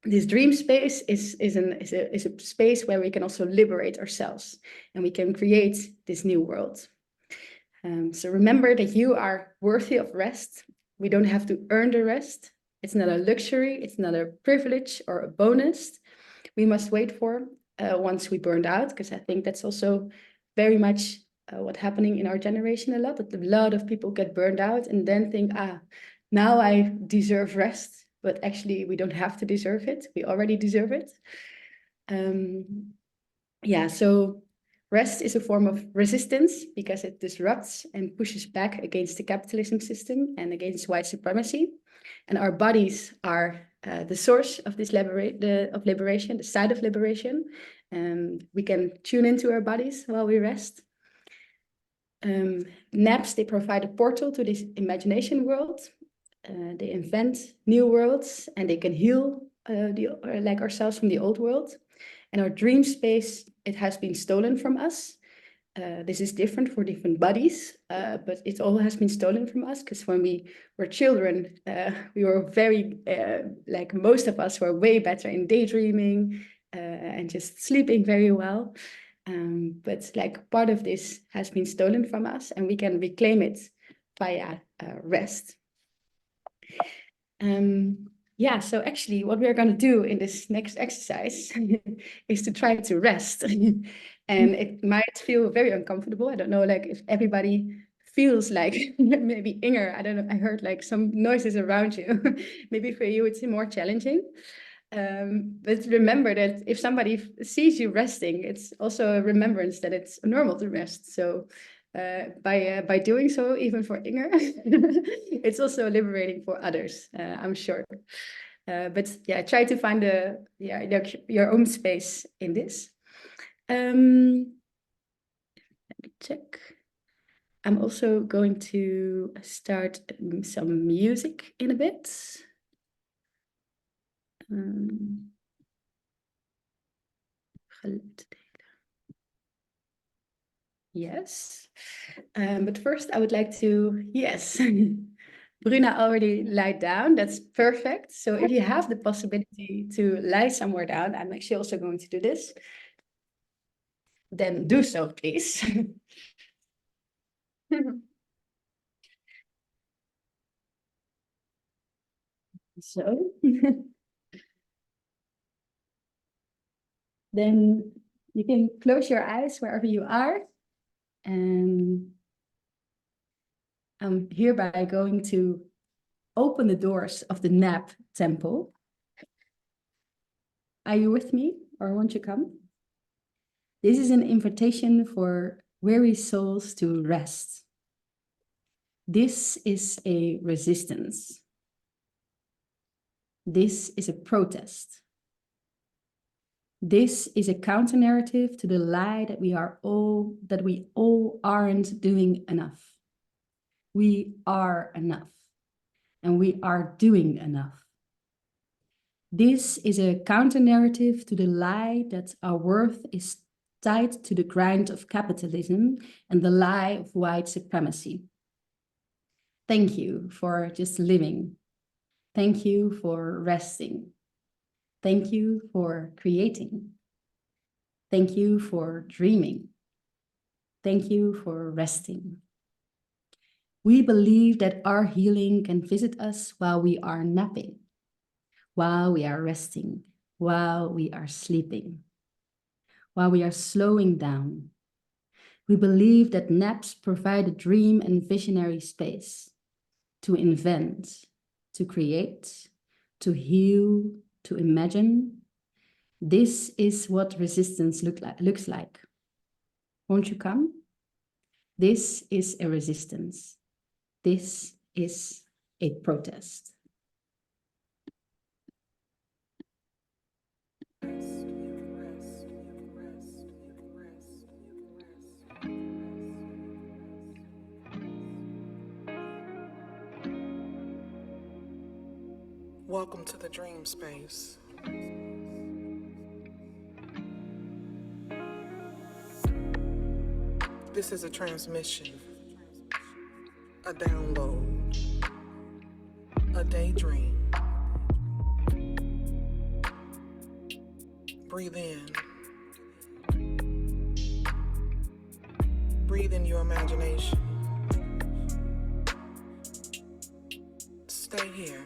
[SPEAKER 3] This dream space is a space where we can also liberate ourselves, and we can create this new world. So remember that you are worthy of rest. We don't have to earn the rest. It's not a luxury. It's not a privilege or a bonus we must wait for once we burned out, because I think that's also very much what's happening in our generation a lot, that a lot of people get burned out and then think, now I deserve rest, but actually we don't have to deserve it. We already deserve it. So rest is a form of resistance because it disrupts and pushes back against the capitalism system and against white supremacy. And our bodies are the source of this liberation, the side of liberation. We can tune into our bodies while we rest. Naps, they provide a portal to this imagination world. They invent new worlds and they can heal ourselves from the old world. And our dream space, it has been stolen from us. This is different for different bodies, but it all has been stolen from us because when we were children, we were very, most of us were way better in daydreaming and just sleeping very well. But part of this has been stolen from us and we can reclaim it via rest. So actually what we're going to do in this next exercise is to try to rest. And it might feel very uncomfortable. I don't know, if everybody feels like, maybe Inger, I don't know, I heard some noises around you. Maybe for you it's more challenging. But remember that if somebody sees you resting, it's also a remembrance that it's normal to rest. So by doing so, even for Inger, it's also liberating for others, I'm sure. Try to find your own space in this. Let me check. I'm also going to start some music in a bit. Yes, but first I would like to, yes, Bruna already lied down, that's perfect. So if you have the possibility to lie somewhere down, I'm actually also going to do this, then do so, please. So, then you can close your eyes wherever you are. And I'm hereby going to open the doors of the nap temple. Are you with me or won't you come? This is an invitation for weary souls to rest. This is a resistance. This is a protest. This is a counter narrative to the lie that we all aren't doing enough. We are enough, and we are doing enough. This is a counter narrative to the lie that our worth is tied to the grind of capitalism and the lie of white supremacy. Thank you for just living. Thank you for resting. Thank you for creating. Thank you for dreaming. Thank you for resting. We believe that our healing can visit us while we are napping, while we are resting, while we are sleeping, while we are slowing down. We believe that naps provide a dream and visionary space to invent, to create, to heal, to imagine. This is what resistance looks like. Won't you come? This is a resistance. This is a protest.
[SPEAKER 9] Welcome to the dream space. This is a transmission, a download, a daydream. Breathe in. Breathe in your imagination. Stay here.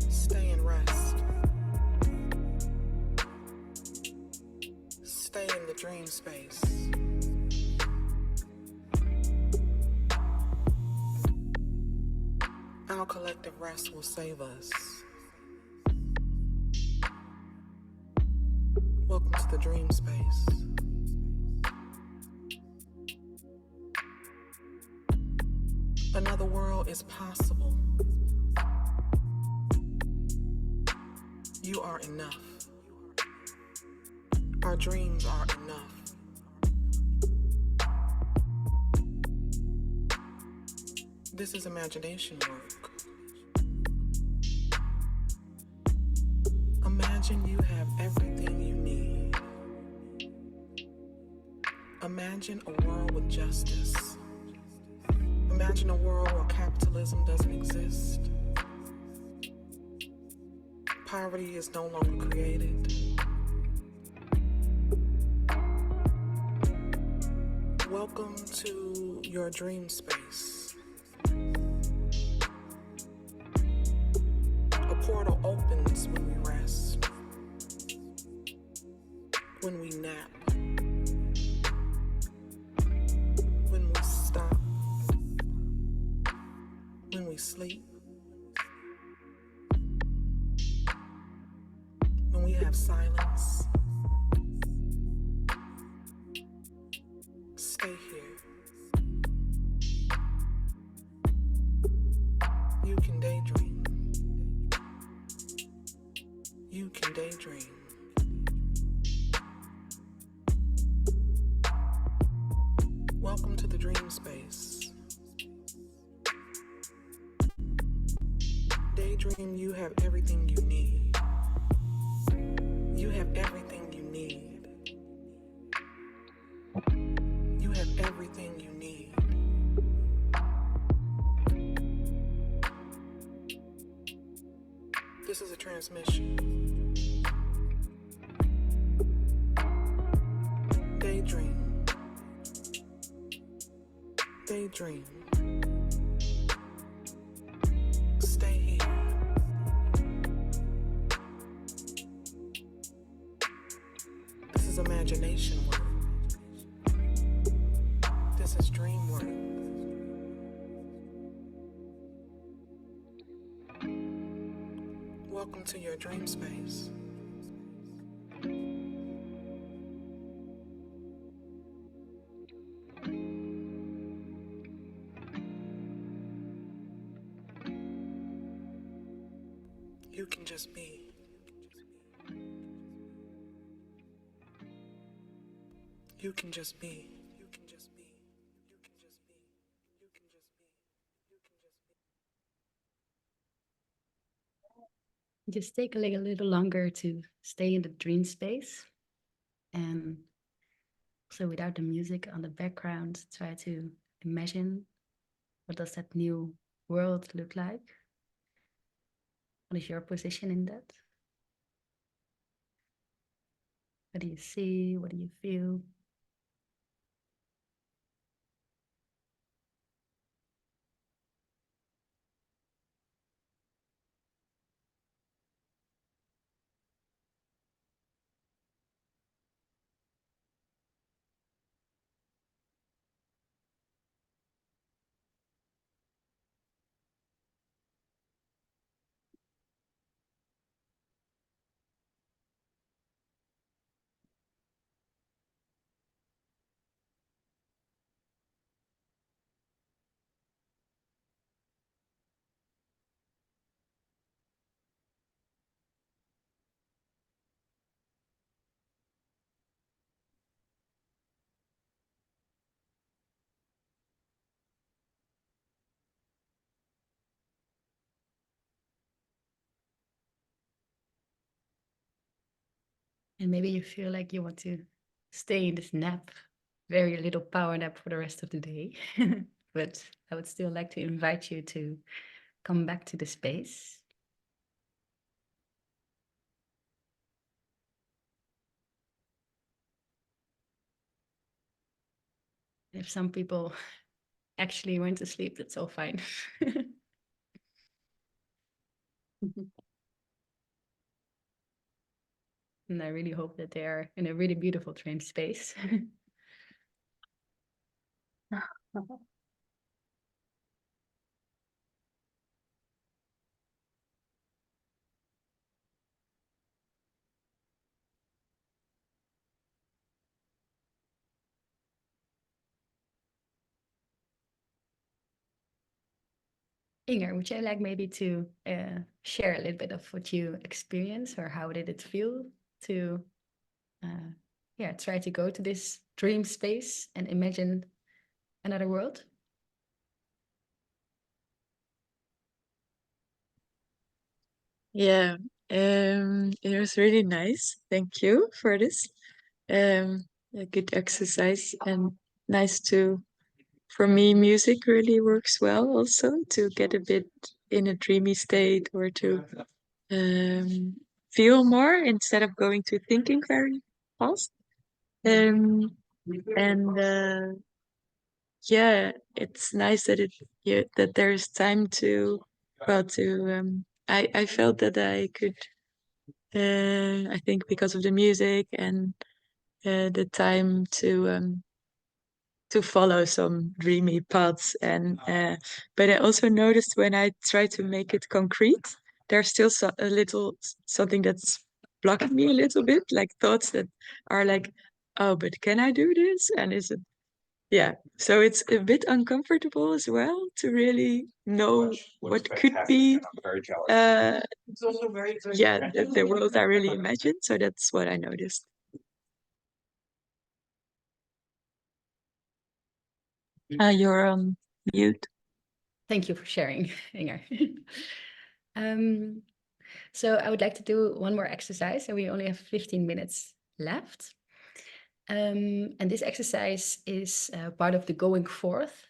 [SPEAKER 9] Stay and rest. Stay in the the dream space. Our collective rest will save us. Welcome to the dream space. Another world is possible. You are enough. Our dreams are enough. This is imagination work. Imagine you have everything you need. Imagine a world with justice. Imagine a world where capitalism doesn't exist. Poverty is no longer created. Welcome to your dream space. A portal opens when we rest, when we nap, when we stop, when we sleep, when we have silence. Stay here. You can daydream. You can daydream. Welcome to the dream space. Daydream, you have everything you need. You have everything you need. You have everything you need. This is a transmission. Daydream. Daydream. Stay here. This is imagination work. This is dream work. Welcome to your dream space. You can just be. You can just be. You can just be. You can just be. You can just be. You can just be.
[SPEAKER 3] Just take a little longer to stay in the dream space, and so without the music on the background, try to imagine what does that new world look like? What is your position in that? What do you see? What do you feel? And maybe you feel like you want to stay in this nap, very little power nap for the rest of the day. But I would still like to invite you to come back to the space. If some people actually went to sleep, that's all fine. And I really hope that they are in a really beautiful dream space. Inger, would you like maybe to share a little bit of what you experienced, or how did it feel to try to go to this dream space and imagine another world?
[SPEAKER 4] Yeah, it was really nice. Thank you for this. A good exercise, and nice to, for me, music really works well also to get a bit in a dreamy state, or to feel more instead of going to thinking very fast. And yeah, it's nice that that there's time to, well, to I felt that I could, I think because of the music and the time to follow some dreamy paths, and but I also noticed when I try to make it concrete, there's still a little something that's blocking me a little bit, like thoughts that are like, oh, but can I do this? And is it, yeah, so it's a bit uncomfortable as well to really know what could be yeah, the world I really imagined. So that's what I noticed. You're on mute.
[SPEAKER 3] Thank you for sharing, Inger. So I would like to do one more exercise, and we only have 15 minutes left. And this exercise is part of the going forth.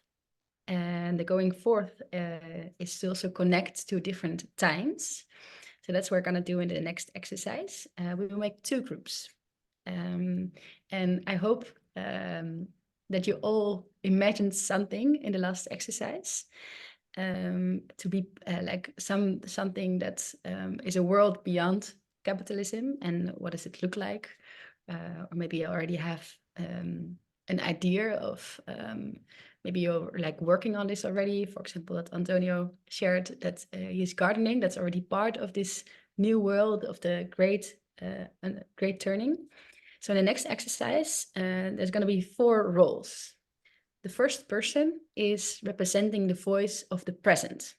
[SPEAKER 3] And the going forth is to also connect to different times. So that's what we're going to do in the next exercise. We will make 2 groups. And I hope that you all imagined something in the last exercise, to be like something that is a world beyond capitalism, and what does it look like? Or maybe you already have an idea of, maybe you're like working on this already. For example, that Antonio shared that he's gardening. That's already part of this new world of the great turning. So in the next exercise, there's going to be 4 roles. The first person is representing the voice of the present.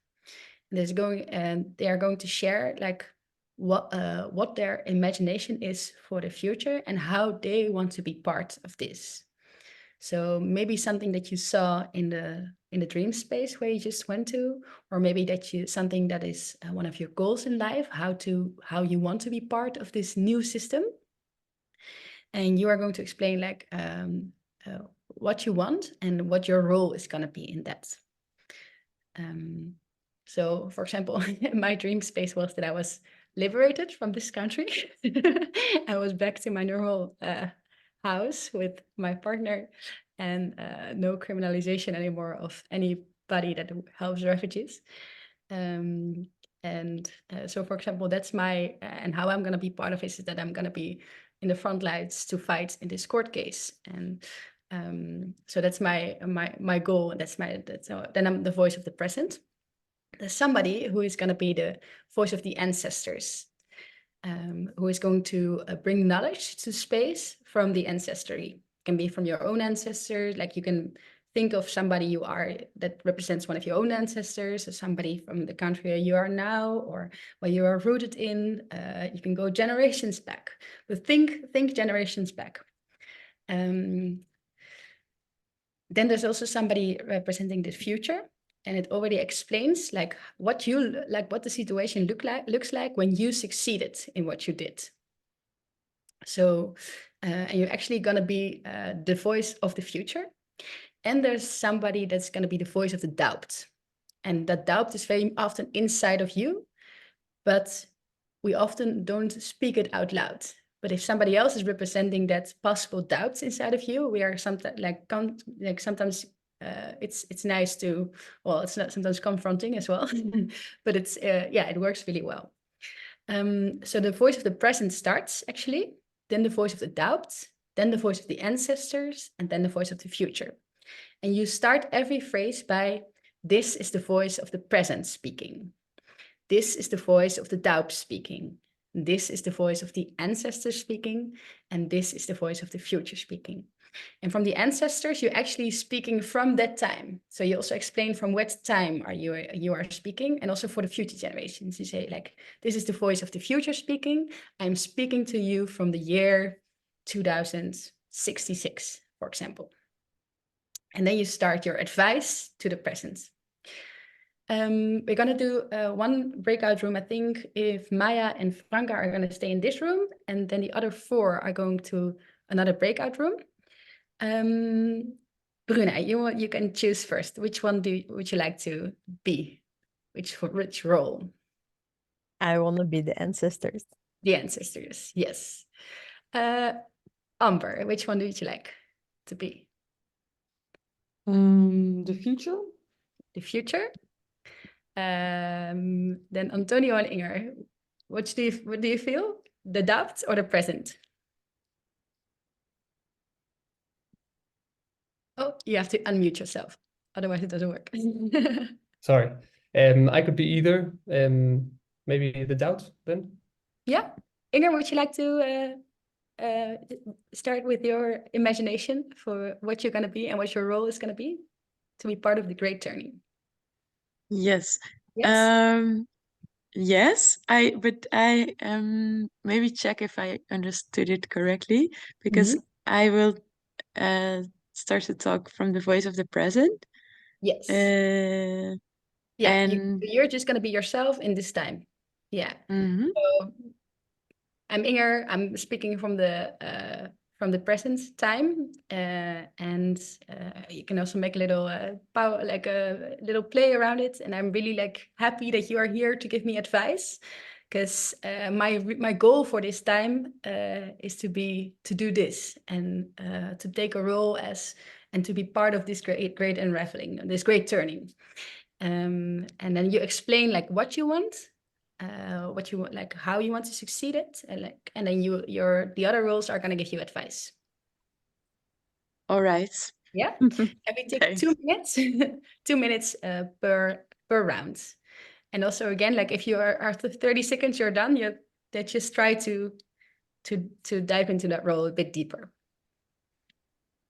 [SPEAKER 3] They are going to share like what their imagination is for the future and how they want to be part of this. So maybe something that you saw in the dream space where you just went to, or maybe something that is one of your goals in life, how you want to be part of this new system. And you are going to explain like what you want and what your role is going to be in that. So, for example, my dream space was that I was liberated from this country. I was back to my normal house with my partner, and no criminalization anymore of anybody that helps refugees. So, for example, that's and how I'm going to be part of it is that I'm going to be in the front lines to fight in this court case. And so that's my goal. Then I'm the voice of the present. There's somebody who is going to be the voice of the ancestors, who is going to bring knowledge to space from the ancestry. It can be from your own ancestors, like you can think of somebody you are that represents one of your own ancestors, or somebody from the country where you are now, or where you are rooted in. You can go generations back, but think generations back. Then there's also somebody representing the future, and it already explains like what the situation looks like when you succeeded in what you did. So and you're actually going to be the voice of the future. And there's somebody that's going to be the voice of the doubt, and that doubt is very often inside of you, but we often don't speak it out loud. But if somebody else is representing that possible doubts inside of you, we are sometimes sometimes it's nice to, well, it's not sometimes confronting as well, but it's it works really well. So the voice of the present starts actually, then the voice of the doubt, then the voice of the ancestors, and then the voice of the future. And you start every phrase by, this is the voice of the present speaking. This is the voice of the doubt speaking. This is the voice of the ancestors speaking. And this is the voice of the future speaking. And from the ancestors, you're actually speaking from that time. So you also explain from what time you are speaking, and also for the future generations. You say like, this is the voice of the future speaking. I'm speaking to you from the year 2066, for example. And then you start your advice to the present. We're going to do one breakout room. I think if Maya and Franca are going to stay in this room, and then the other 4 are going to another breakout room. Bruna, you can choose first. Which one would you like to be? Which role?
[SPEAKER 6] I want to be the ancestors.
[SPEAKER 3] The ancestors, yes. Amber, which one would you like to be?
[SPEAKER 2] The future?
[SPEAKER 3] The future? Then Antonio and Inger, what do you feel? The doubt or the present? Oh, you have to unmute yourself. Otherwise it doesn't work.
[SPEAKER 5] Sorry. I could be either. Maybe the doubt then.
[SPEAKER 3] Yeah. Inger, would you like to start with your imagination for what you're going to be and what your role is going to be part of the great turning?
[SPEAKER 4] Yes.
[SPEAKER 3] Yes.
[SPEAKER 4] Yes, but I maybe check if I understood it correctly, because I will start to talk from the voice of the present.
[SPEAKER 3] Yes.
[SPEAKER 4] Yeah, and
[SPEAKER 3] you're just going to be yourself in this time. Yeah. So I'm Inger. I'm speaking from the present time, and you can also make a little power, like a little play around it. And I'm really like happy that you are here to give me advice, because my goal for this time is to do this and to take a role and to be part of this great unraveling, this great turning. And then you explain like what you want, like how you want to succeed it, and then the other roles are going to give you advice.
[SPEAKER 4] all right.
[SPEAKER 3] Yeah. And we take
[SPEAKER 4] Thanks.
[SPEAKER 3] 2 minutes 2 minutes per round. And also again, like if you are after 30 seconds you're done, that just try to dive into that role a bit deeper.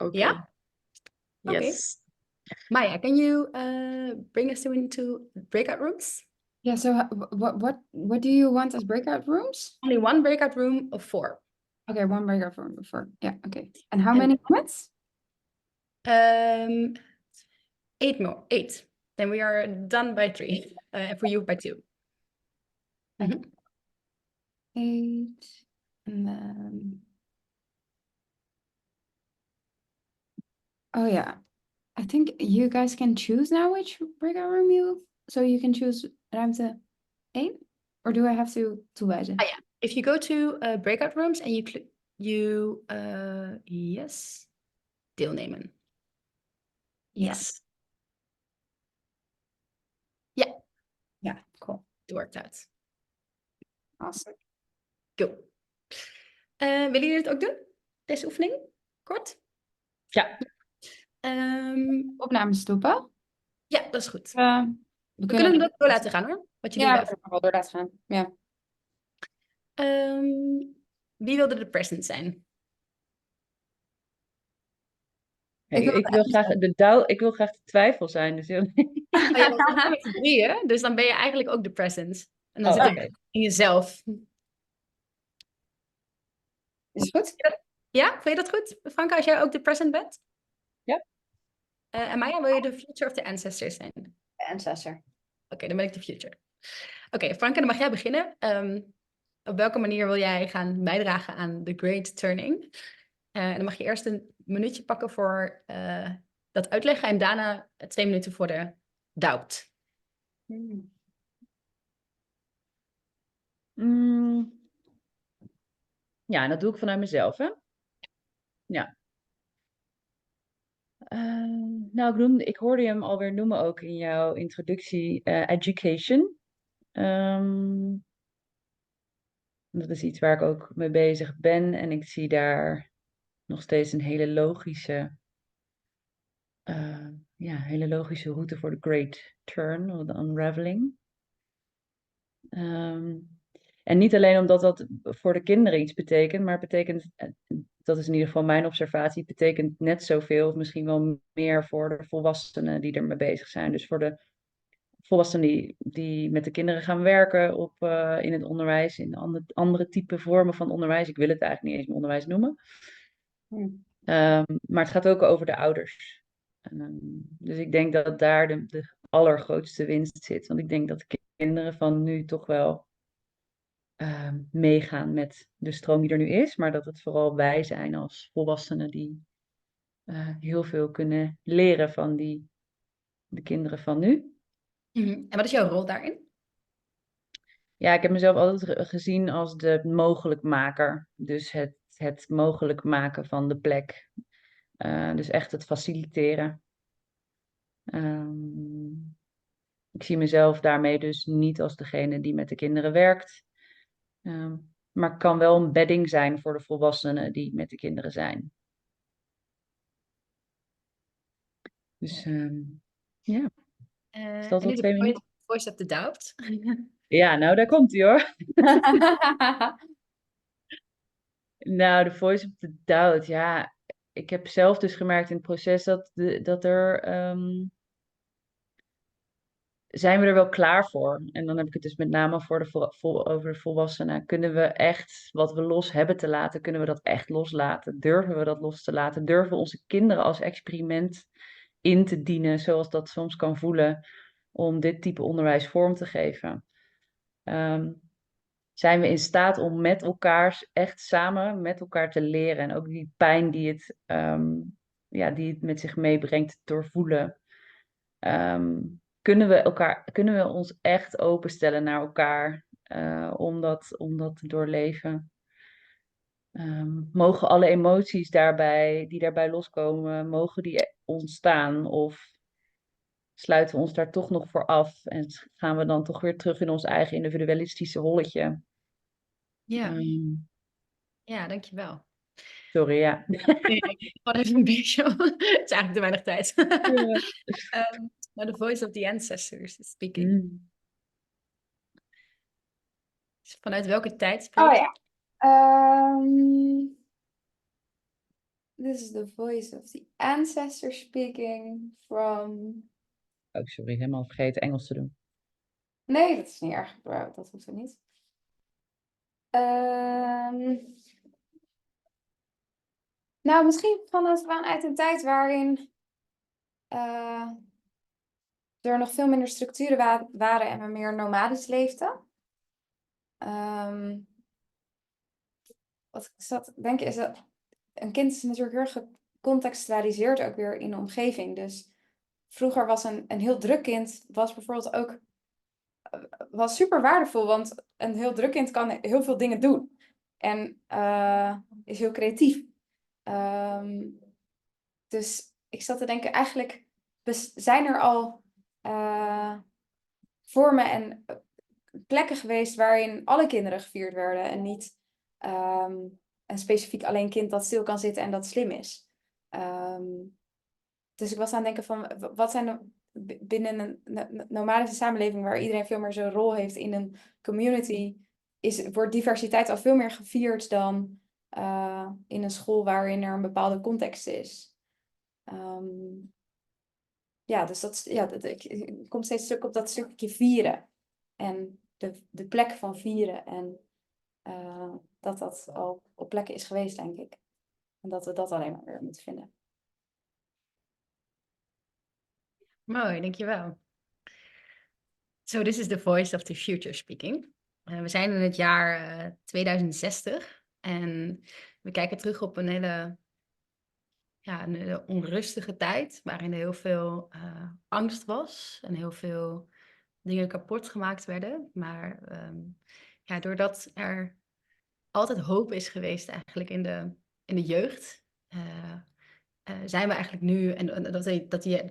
[SPEAKER 4] Okay.
[SPEAKER 3] Yeah. Okay.
[SPEAKER 4] Yes.
[SPEAKER 3] Maya, can you bring us into breakout rooms?
[SPEAKER 1] Yeah, so what do you want as breakout rooms?
[SPEAKER 3] Only one breakout room of 4.
[SPEAKER 1] Okay, one breakout room before. Yeah, okay. And how many minutes?
[SPEAKER 3] 8 more. 8. Then we are done by 3. For you by 2.
[SPEAKER 1] Okay. 8, and then oh yeah, I think you guys can choose now which breakout room so you can choose ruimte 1, or do I have to wijzen?
[SPEAKER 3] Yeah. If you go to breakout rooms and you yes, deelnemen. Yes. Yeah.
[SPEAKER 1] Yeah, cool.
[SPEAKER 3] It worked out.
[SPEAKER 1] Awesome.
[SPEAKER 3] Cool. Willen jullie het ook doen? Deze oefening? Kort?
[SPEAKER 2] Ja.
[SPEAKER 1] Opname stoppen.
[SPEAKER 3] Ja, dat is goed.
[SPEAKER 1] We
[SPEAKER 3] kunnen hem ook door laten gaan hoor. Wat jullie
[SPEAKER 1] Ja, we
[SPEAKER 3] wel.
[SPEAKER 1] kunnen wel door laten gaan. Ja.
[SPEAKER 3] Wie wilde de present zijn?
[SPEAKER 7] Ik wil graag ik wil graag de twijfel zijn. Dus
[SPEAKER 3] Oh ja, dan zijn we met z'n drieën, dus dan ben je eigenlijk ook de present. En dan zit het in jezelf.
[SPEAKER 1] Is het goed?
[SPEAKER 3] Ja, vind je dat goed? Franka, als jij ook de present bent?
[SPEAKER 7] Ja.
[SPEAKER 3] En Maya, wil je de future of de ancestor zijn?
[SPEAKER 1] De ancestor.
[SPEAKER 3] Oké, dan ben ik de future. Oké, Franka, dan mag jij beginnen. Op welke manier wil jij gaan bijdragen aan the great turning? En dan mag je eerst een minuutje pakken voor dat uitleggen en daarna 2 minuten voor de doubt.
[SPEAKER 7] Ja, en dat doe ik vanuit mezelf, hè? Ja. Nou, ik hoorde je hem alweer noemen ook in jouw introductie, education.
[SPEAKER 10] Dat is iets waar ik ook mee bezig ben. En ik zie daar nog steeds een hele logische route voor de Great Turn, of de unraveling. En niet alleen omdat dat voor de kinderen iets betekent, maar het betekent, dat is in ieder geval mijn observatie, het betekent net zoveel, of misschien wel meer voor de volwassenen die ermee bezig zijn. Dus voor de volwassenen die met de kinderen gaan werken in het onderwijs, in andere type vormen van onderwijs. Ik wil het eigenlijk niet eens meer onderwijs noemen. Maar het gaat ook over de ouders. Dus ik denk dat daar de allergrootste winst zit. Want ik denk dat de kinderen van nu toch wel meegaan met de stroom die er nu is. Maar dat het vooral wij zijn als volwassenen die heel veel kunnen leren van de kinderen van nu.
[SPEAKER 3] En wat is jouw rol daarin?
[SPEAKER 10] Ja, ik heb mezelf altijd gezien als de mogelijkmaker. Dus het mogelijk maken van de plek. Dus echt het faciliteren. Ik zie mezelf daarmee dus niet als degene die met de kinderen werkt. Maar kan wel een bedding zijn voor de volwassenen die met de kinderen zijn. Dus ja. Is dat
[SPEAKER 3] En
[SPEAKER 10] al
[SPEAKER 3] nu
[SPEAKER 10] 2
[SPEAKER 3] de
[SPEAKER 10] minuten?
[SPEAKER 3] voice of the doubt.
[SPEAKER 10] Ja, nou daar komt hij hoor. Nou, de voice of the doubt, ja. Ik heb zelf dus gemerkt in het proces dat er... zijn we er wel klaar voor? En dan heb ik het dus met name voor over de volwassenen. Kunnen we echt wat we los hebben te laten, kunnen we dat echt loslaten? Durven we dat los te laten? Durven we onze kinderen als experiment in te dienen, zoals dat soms kan voelen, om dit type onderwijs vorm te geven? Zijn we in staat om met elkaar, echt samen met elkaar te leren en ook die pijn die het met zich meebrengt te doorvoelen? Kunnen we ons echt openstellen naar elkaar om dat te doorleven? Mogen alle emoties die daarbij loskomen, mogen die ontstaan? Of sluiten we ons daar toch nog voor af en gaan we dan toch weer terug in ons eigen individualistische holletje?
[SPEAKER 3] Ja, ja, dankjewel.
[SPEAKER 10] Sorry, ja.
[SPEAKER 3] Nee, gewoon even een beetje. Het is eigenlijk te weinig tijd. Maar the voice of the ancestors is speaking. Vanuit welke tijd spreek je?
[SPEAKER 1] Oh ja. This is the voice of the ancestors speaking from...
[SPEAKER 10] Oh, sorry, helemaal vergeten Engels te doen.
[SPEAKER 1] Nee, dat is niet erg. Dat hoeft er niet. Nou, misschien vanuit een tijd waarin er nog veel minder structuren waren en we meer nomadisch leefden. Wat ik zat te denken is dat een kind is natuurlijk heel gecontextualiseerd ook weer in de omgeving. Dus vroeger was een heel druk kind was bijvoorbeeld ook was super waardevol, want een heel druk kind kan heel veel dingen doen en is heel creatief. Dus ik zat te denken, eigenlijk zijn er al vormen en plekken geweest waarin alle kinderen gevierd werden en niet een specifiek alleen kind dat stil kan zitten en dat slim is. Dus ik was aan het denken van, wat zijn er binnen een nomadische samenleving waar iedereen veel meer zijn rol heeft in een community, wordt diversiteit al veel meer gevierd dan in een school waarin er een bepaalde context is. Ja, dus ik kom steeds terug op dat stukje vieren. En de plek van vieren. En dat al op plekken is geweest, denk ik. En dat we dat alleen maar weer moeten vinden.
[SPEAKER 3] Mooi, dankjewel. So this is the voice of the future speaking. We zijn in het jaar 2060 en we kijken terug op een hele onrustige tijd waarin er heel veel angst was en heel veel dingen kapot gemaakt werden. Maar doordat er altijd hoop is geweest eigenlijk in de jeugd, zijn we eigenlijk nu, en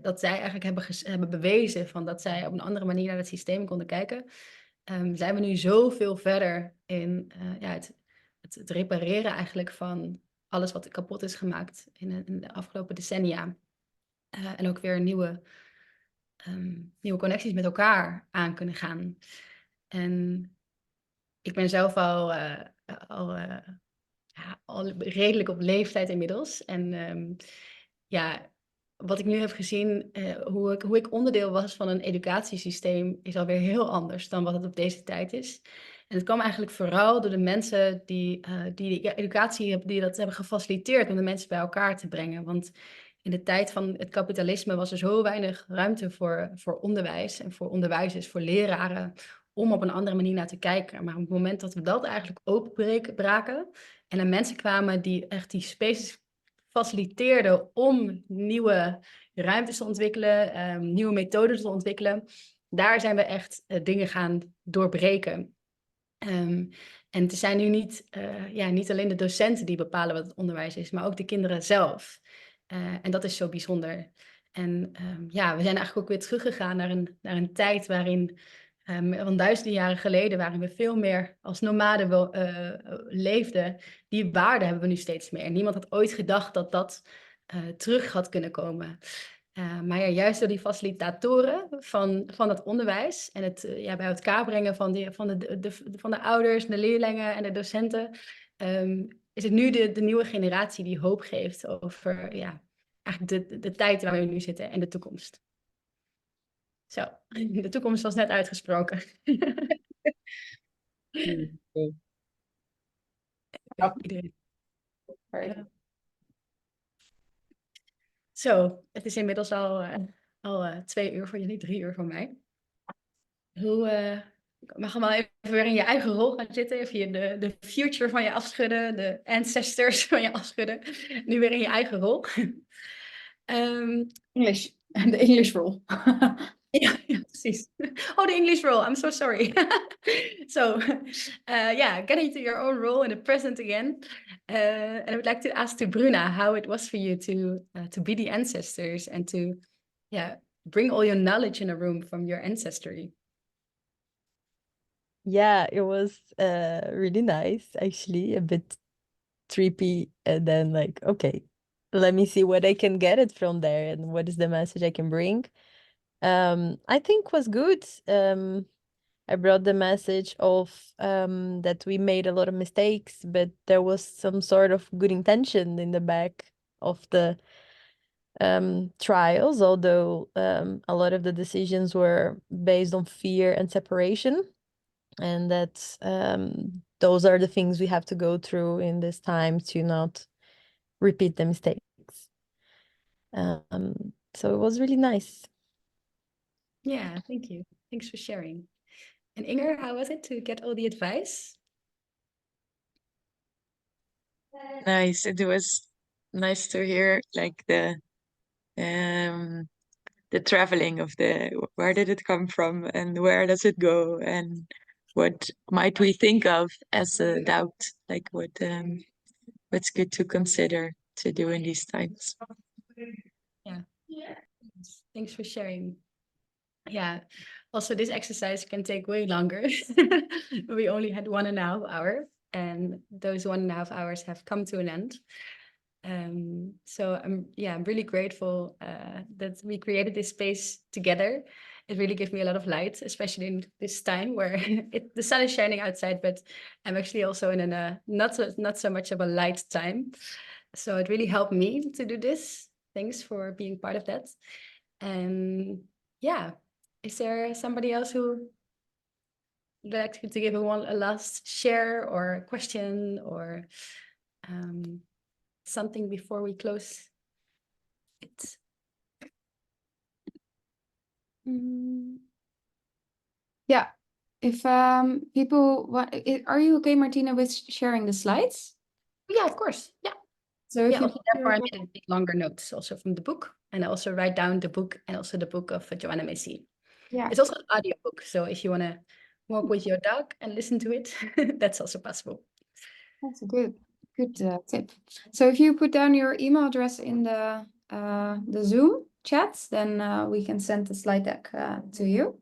[SPEAKER 3] dat zij eigenlijk hebben bewezen van dat zij op een andere manier naar het systeem konden kijken, zijn we nu zoveel verder in het repareren eigenlijk van alles wat kapot is gemaakt in de afgelopen decennia. En ook weer nieuwe connecties met elkaar aan kunnen gaan. En ik ben zelf al redelijk op leeftijd inmiddels. En wat ik nu heb gezien, hoe ik onderdeel was van een educatiesysteem, is alweer heel anders dan wat het op deze tijd is. En het kwam eigenlijk vooral door de mensen die educatie die dat hebben gefaciliteerd om de mensen bij elkaar te brengen. Want in de tijd van het kapitalisme was er zo weinig ruimte voor onderwijs en voor onderwijzers, voor leraren, om op een andere manier naar te kijken. Maar op het moment dat we dat eigenlijk openbraken en er mensen kwamen die echt die spaces faciliteerden om nieuwe ruimtes te ontwikkelen, nieuwe methoden te ontwikkelen, daar zijn we echt dingen gaan doorbreken. En het zijn nu niet alleen de docenten die bepalen wat het onderwijs is, maar ook de kinderen zelf. En dat is zo bijzonder. En we zijn eigenlijk ook weer teruggegaan naar een tijd waarin, van duizenden jaren geleden, waarin we veel meer als nomaden leefden. Die waarden hebben we nu steeds meer. En niemand had ooit gedacht dat dat terug had kunnen komen. Maar ja, juist door die facilitatoren van het onderwijs en het bij elkaar brengen van de ouders, de leerlingen en de docenten, is het nu de nieuwe generatie die hoop geeft over eigenlijk de tijd waar we nu zitten en de toekomst. Zo, de toekomst was net uitgesproken. Iedereen. Zo, het is inmiddels al 2 uur voor jullie, 3 uur voor mij. Mag je wel even weer in je eigen rol gaan zitten, even de future van je afschudden, de ancestors van je afschudden. Nu weer in je eigen rol.
[SPEAKER 1] English, de English role.
[SPEAKER 3] Ja, precies. Oh, the English role. I'm so sorry. So, getting to your own role in the present again. And I would like to ask to Bruna how it was for you to be the ancestors and to, bring all your knowledge in a room from your ancestry.
[SPEAKER 6] Yeah, it was really nice, actually, a bit trippy, and then like, okay, let me see what I can get it from there and what is the message I can bring. I think was good. I brought the message of that we made a lot of mistakes, but there was some sort of good intention in the back of the trials, although a lot of the decisions were based on fear and separation, and that those are the things we have to go through in this time to not repeat the mistakes. So it was really nice.
[SPEAKER 3] Yeah, thank you. Thanks for sharing. And Inger, how was it to get all the advice?
[SPEAKER 4] Nice. It was nice to hear like the traveling of where did it come from and where does it go and what might we think of as a doubt, like what's good to consider to do in these times.
[SPEAKER 3] Yeah. Thanks for sharing. Yeah. Also, this exercise can take way longer. We only had 1.5 hours, and those 1.5 hours have come to an end. So I'm really grateful that we created this space together. It really gave me a lot of light, especially in this time where the sun is shining outside, but I'm actually also in a not so much of a light time. So it really helped me to do this. Thanks for being part of that. And is there somebody else who would like to give a last share or question or something before we close it?
[SPEAKER 1] Yeah, if people want, are you okay, Martina, with sharing the slides?
[SPEAKER 3] Yeah, of course. Yeah.
[SPEAKER 1] So if you
[SPEAKER 3] therefore I made a bit longer notes also from the book, and I also write down the book and also the book of Joanna Macy.
[SPEAKER 1] Yeah,
[SPEAKER 3] it's also an audio book, so if you want to walk with your dog and listen to it, that's also possible.
[SPEAKER 1] That's a good tip. So if you put down your email address in the Zoom chat, then we can send the slide deck to you.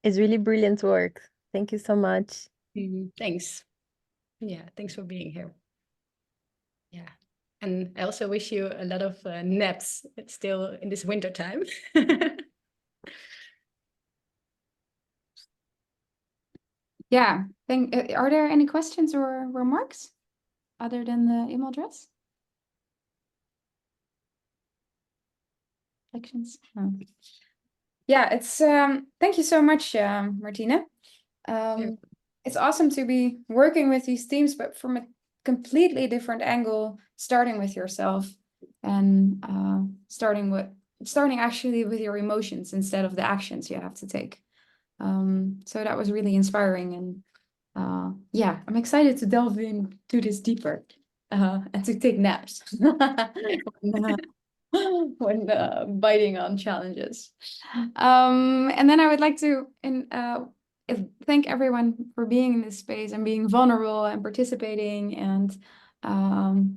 [SPEAKER 6] It's really brilliant work. Thank you so much.
[SPEAKER 3] Thanks. Yeah, thanks for being here. Yeah. And I also wish you a lot of naps still in this winter time.
[SPEAKER 1] Yeah, are there any questions or remarks other than the email address? Reflections? No. Yeah, it's thank you so much, Martine. It's awesome to be working with these themes, but from a completely different angle, starting with yourself and starting actually with your emotions instead of the actions you have to take. So that was really inspiring, and yeah, I'm excited to delve into this deeper and to take naps when biting on challenges. And then I would like to thank everyone for being in this space and being vulnerable and participating. And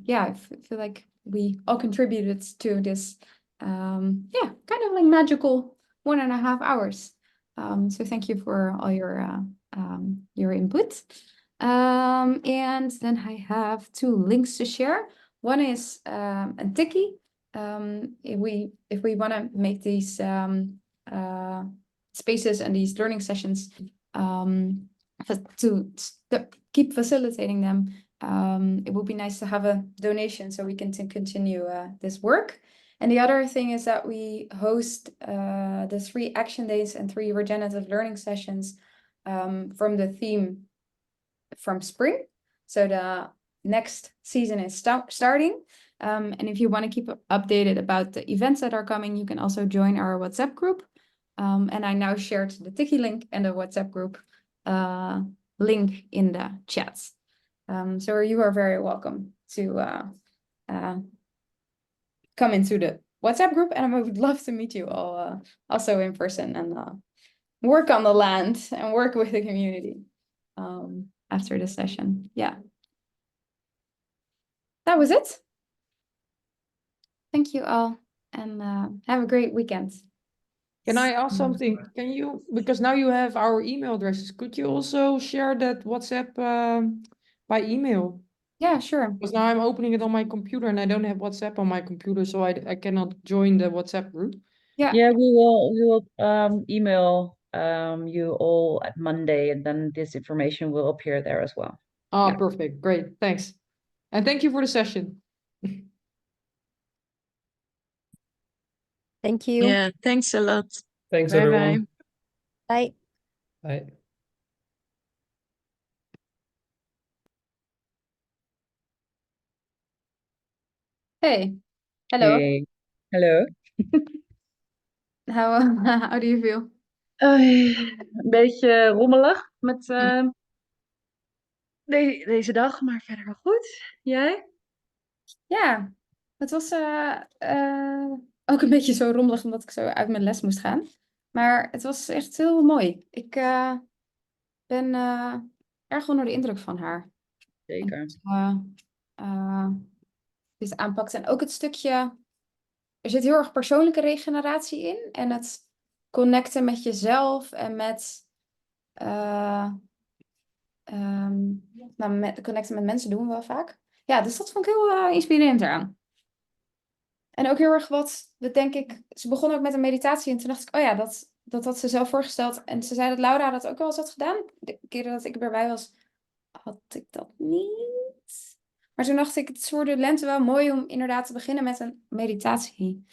[SPEAKER 1] yeah, I feel like we all contributed to this, yeah, kind of like magical 1.5 hours. So thank you for all your input. And then I have 2 links to share. One is a Tiki. If we want to make these spaces and these learning sessions to keep facilitating them, it would be nice to have a donation so we can continue this work. And the other thing is that we host the 3 action days and 3 regenerative learning sessions from the theme from spring. So the next season is starting. And if you want to keep updated about the events that are coming, you can also join our WhatsApp group. And I now shared the Tiki link and the WhatsApp group link in the chat. So you are very welcome to come into the WhatsApp group, and I would love to meet you all also in person and work on the land and work with the community after the session. Yeah. That was it. Thank you all, and have a great weekend.
[SPEAKER 2] Can I ask something? Can you, because now you have our email addresses, could you also share that WhatsApp by email?
[SPEAKER 1] Yeah, sure.
[SPEAKER 2] Because now I'm opening it on my computer and I don't have WhatsApp on my computer, so I cannot join the WhatsApp group.
[SPEAKER 1] Yeah.
[SPEAKER 10] Yeah, we will email you all at Monday, and then this information will appear there as well.
[SPEAKER 2] Oh,
[SPEAKER 3] Yeah.
[SPEAKER 2] perfect. Great. Thanks. And thank you for the session.
[SPEAKER 6] Thank you.
[SPEAKER 4] Yeah, thanks a lot.
[SPEAKER 5] Thanks,
[SPEAKER 4] Bye
[SPEAKER 5] everyone.
[SPEAKER 4] bye.
[SPEAKER 6] Bye.
[SPEAKER 5] Bye.
[SPEAKER 1] Hey. Hello.
[SPEAKER 10] Hey. Hello.
[SPEAKER 1] How do you feel?
[SPEAKER 10] Een beetje rommelig met deze dag, maar verder wel goed. Jij?
[SPEAKER 1] Ja, het was ook een beetje zo rommelig omdat ik zo uit mijn les moest gaan. Maar het was echt heel mooi. Ik ben erg onder de indruk van haar.
[SPEAKER 10] Zeker.
[SPEAKER 1] Dit aanpakt. En ook het stukje, er zit heel erg persoonlijke regeneratie in. En het connecten met jezelf en met, connecten met mensen doen we wel vaak. Ja, dus dat vond ik heel inspirerend eraan. En ook heel erg denk ik, ze begon ook met een meditatie en toen dacht ik, oh ja, dat had ze zelf voorgesteld. En ze zei dat Laura dat ook wel eens had gedaan. De keren dat ik erbij was, had ik dat niet. Maar toen dacht ik, het is voor de lente wel mooi om inderdaad te beginnen met een meditatie.